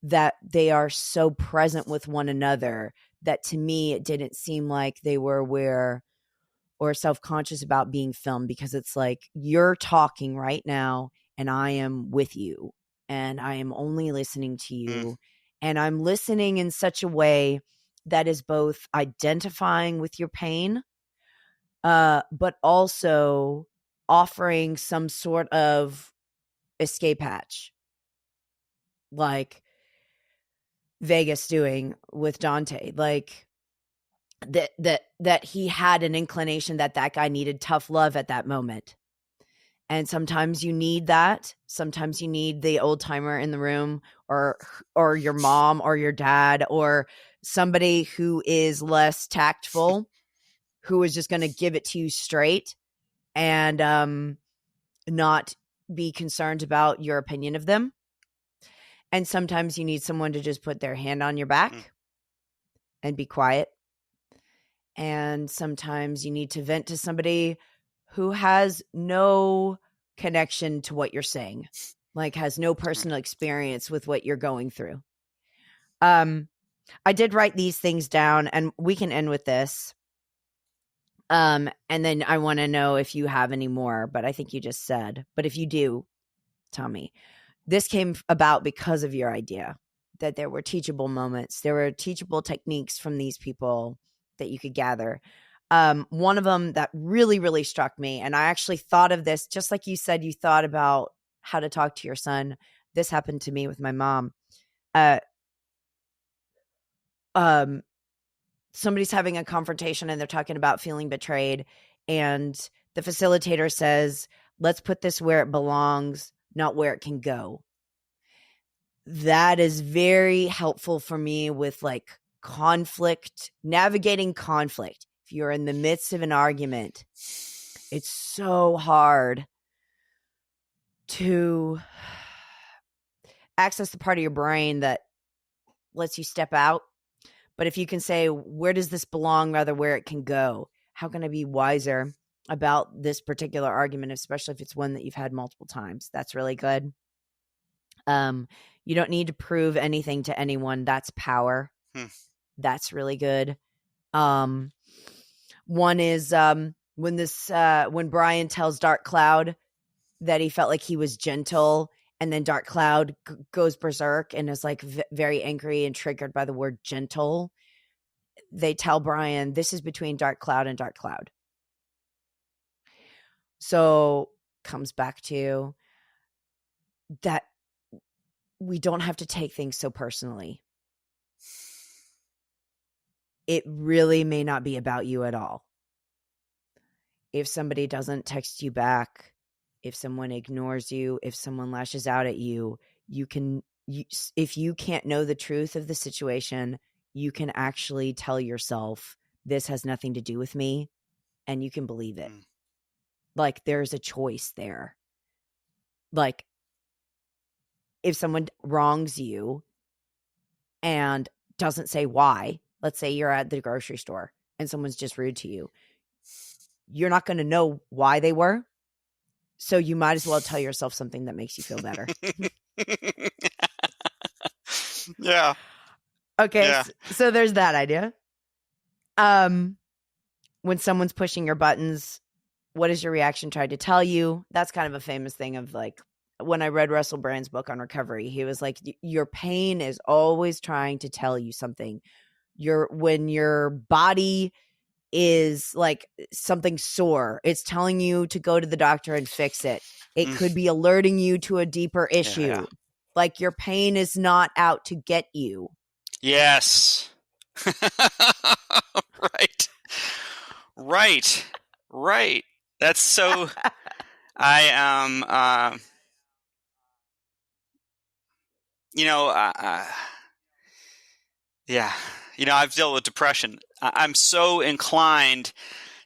that they are so present with one another that, to me, it didn't seem like they were aware or self-conscious about being filmed, because it's like, you're talking right now and I am with you and I am only listening to Mm, you, and I'm listening in such a way that is both identifying with your pain, but also offering some sort of escape hatch, like Vegas doing with Dante. Like, that he had an inclination that guy needed tough love at that moment. And sometimes you need that. Sometimes you need the old timer in the room, or your mom or your dad, or somebody who is less tactful, who is just going to give it to you straight, and not be concerned about your opinion of them. And sometimes you need someone to just put their hand on your mm, back and be quiet. And sometimes you need to vent to somebody who has no connection to what you're saying, like has no right. personal experience with what you're going through. I did write these things down, and we can end with this. And then I want to know if you have any more, but I think you just said, but if you do, tell me. This came about because of your idea that there were teachable moments. There were teachable techniques from these people that you could gather. One of them that really, really struck me, and I actually thought of this, just like you said, you thought about how to talk to your son. This happened to me with my mom. Uh, um, Somebody's having a confrontation and they're talking about feeling betrayed. And the facilitator says, let's put this where it belongs, not where it can go. That is very helpful for me with like conflict, navigating conflict. If you're in the midst of an argument, it's so hard to access the part of your brain that lets you step out. But if you can say, where does this belong, rather where it can go? How can I be wiser about this particular argument, especially if it's one that you've had multiple times? That's really good. You don't need to prove anything to anyone. That's power. Hmm. That's really good. One is when Brian tells Dark Cloud that he felt like he was gentle, and then Dark Cloud goes berserk and is like very angry and triggered by the word gentle. They tell Brian, this is between Dark Cloud and Dark Cloud. So comes back to that, we don't have to take things so personally. It really may not be about you at all. If somebody doesn't text you back, if someone ignores you, if someone lashes out at you, if you can't know the truth of the situation, you can actually tell yourself, this has nothing to do with me, and you can believe it. Mm. Like, there's a choice there. Like, if someone wrongs you and doesn't say why, let's say you're at the grocery store and someone's just rude to you, you're not going to know why they were. So you might as well tell yourself something that makes you feel better. Yeah. Okay, Yeah. so there's that idea. When someone's pushing your buttons, what is your reaction trying to tell you? That's kind of a famous thing of like, when I read Russell Brand's book on recovery, he was like, your pain is always trying to tell you something. When your body is like something sore, it's telling you to go to the doctor and fix it. It could be alerting you to a deeper issue. Yeah. Like, your pain is not out to get you. Yes. Right. Right. Right. That's so. I you know, yeah. I've dealt with depression. I'm so inclined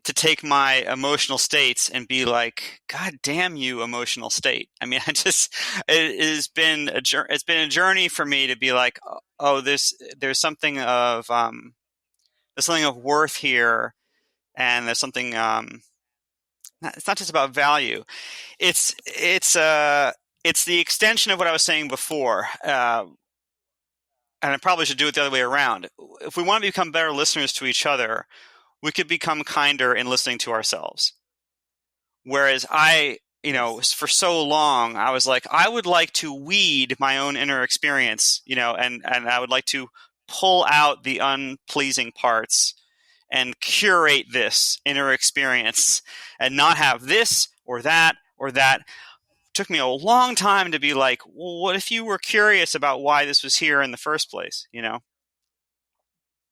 to take my emotional states and be like, God damn you, emotional state. I mean, it has been it's been a journey for me to be like, oh, there's something of worth here, and there's something. It's not just about value. It's the extension of what I was saying before. And I probably should do it the other way around. If we want to become better listeners to each other, we could become kinder in listening to ourselves. Whereas for so long, I was like, I would like to weed my own inner experience, and I would like to pull out the unpleasing parts and curate this inner experience and not have this or that or that. It took me a long time to be like, well, what if you were curious about why this was here in the first place,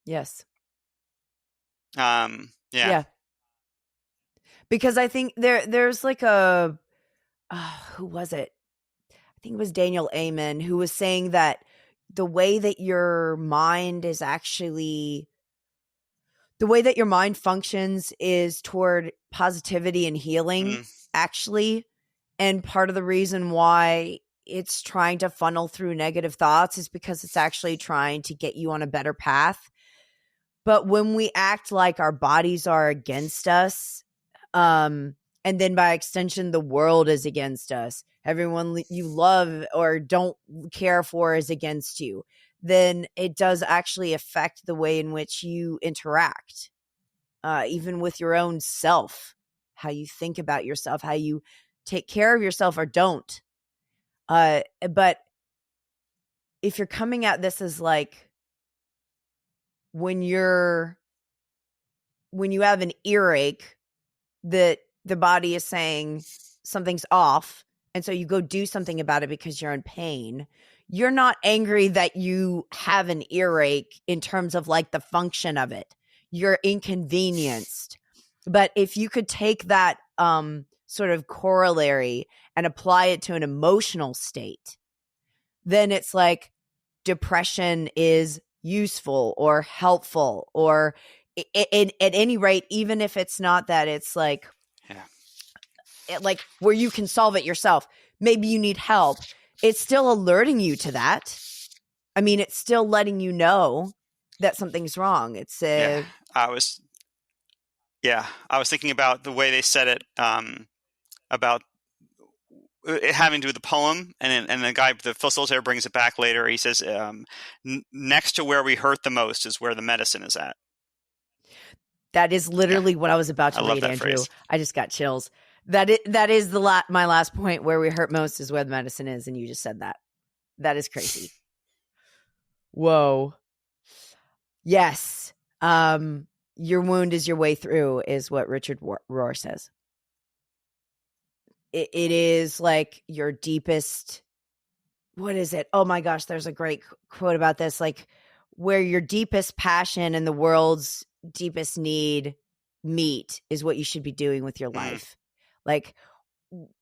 Yes. Yeah. Yeah. Because I think there's like a who was it? I think it was Daniel Amen who was saying that the way that your mind functions is toward positivity and healing, actually. And part of the reason why it's trying to funnel through negative thoughts is because it's actually trying to get you on a better path. But when we act like our bodies are against us, and then by extension, the world is against us, everyone you love or don't care for is against you, then it does actually affect the way in which you interact, even with your own self, how you think about yourself, how you take care of yourself or don't. But if you're coming at this as like, when you have an earache, that the body is saying something's off, and so you go do something about it because you're in pain, you're not angry that you have an earache in terms of like the function of it. You're inconvenienced. But if you could take that sort of corollary and apply it to an emotional state, then it's like depression is useful or helpful, or at any rate, even if it's not that, it's like, like where you can solve it yourself. Maybe you need help. It's still alerting you to that. I mean, it's still letting you know that something's wrong. It's I was thinking about the way they said it, about it having to do with the poem, and the facilitator brings it back later. He says, next to where we hurt the most is where the medicine is at. That is literally what I was about to read, Andrew. Phrase. I just got chills. That is my last point. Where we hurt most is where the medicine is, and you just said that. That is crazy. Whoa. Yes. Your wound is your way through, is what Richard Rohr says. It is like your deepest. What is it? Oh my gosh, there's a great quote about this. Like, where your deepest passion and the world's deepest need meet is what you should be doing with your life. Like,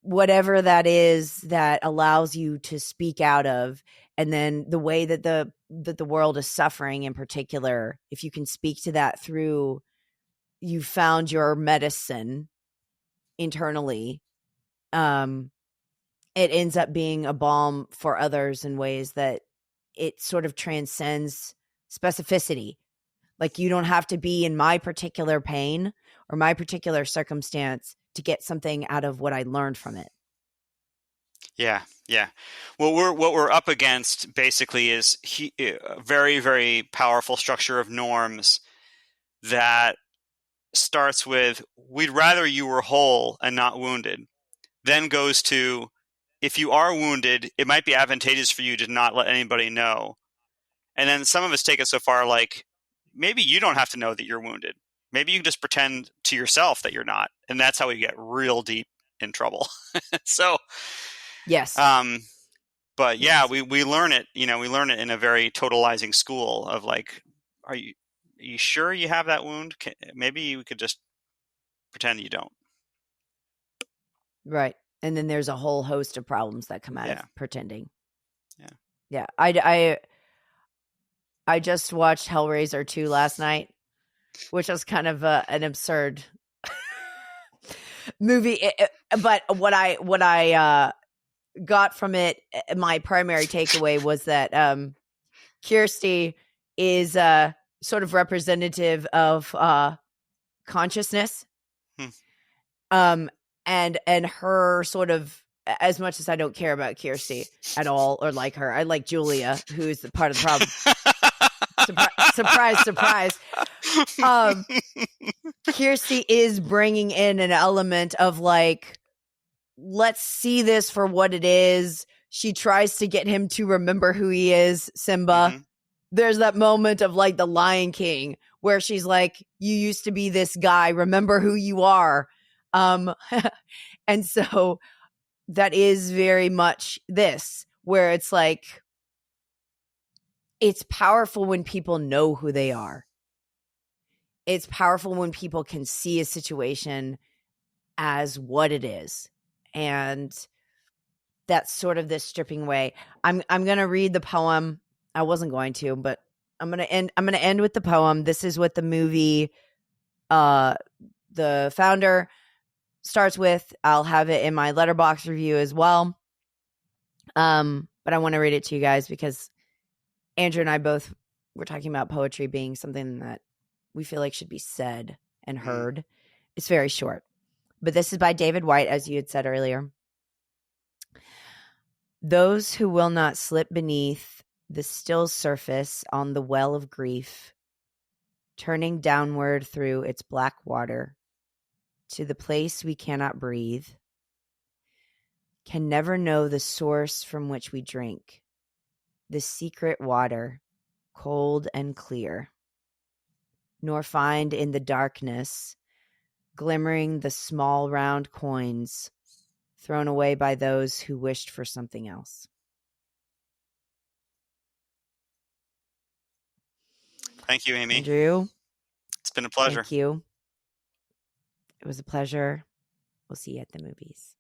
whatever that is that allows you to speak out of, and then the way that the world is suffering in particular, if you can speak to that through, you found your medicine internally, it ends up being a balm for others in ways that it sort of transcends specificity. Like, you don't have to be in my particular pain or my particular circumstance to get something out of what I learned from it. Yeah, yeah. What we're up against basically is a very, very powerful structure of norms that starts with we'd rather you were whole and not wounded, then goes to if you are wounded, it might be advantageous for you to not let anybody know. And then some of us take it so far like maybe you don't have to know that you're wounded. Maybe you can just pretend to yourself that you're not. And that's how we get real deep in trouble. So, Yes. um, but yeah, Yes. we learn it, we learn it in a very totalizing school of like, are you sure you have that wound? Maybe you could just pretend you don't. Right. And then there's a whole host of problems that come out of Yeah. pretending. Yeah. Yeah. I just watched Hellraiser 2 last night, which was kind of an absurd movie. But what I got from it, my primary takeaway was that Kirsty is sort of representative of consciousness. Hmm. And her sort of, as much as I don't care about Kirsty at all or like her, I like Julia, who's the part of the problem. Surprise, surprise. Kirsty is bringing in an element of like, let's see this for what it is. She tries to get him to remember who he is, Simba. Mm-hmm. There's that moment of like the Lion King where she's like, you used to be this guy, remember who you are. And so that is very much this, where it's like, it's powerful when people know who they are. It's powerful when people can see a situation as what it is. And that's sort of this stripping away. I'm going to read the poem. I wasn't going to, but I'm going to end with the poem. This is what the movie the founder starts with. I'll have it in my letterbox review as well. But I want to read it to you guys because Andrew and I both were talking about poetry being something that we feel like should be said and heard. It's very short, but this is by David White, as you had said earlier. Those who will not slip beneath the still surface on the well of grief, turning downward through its black water to the place we cannot breathe, can never know the source from which we drink, the secret water, cold and clear, nor find in the darkness, glimmering the small round coins thrown away by those who wished for something else. Thank you, Amy. Andrew, It's been a pleasure. thank you. It was a pleasure. We'll see you at the movies.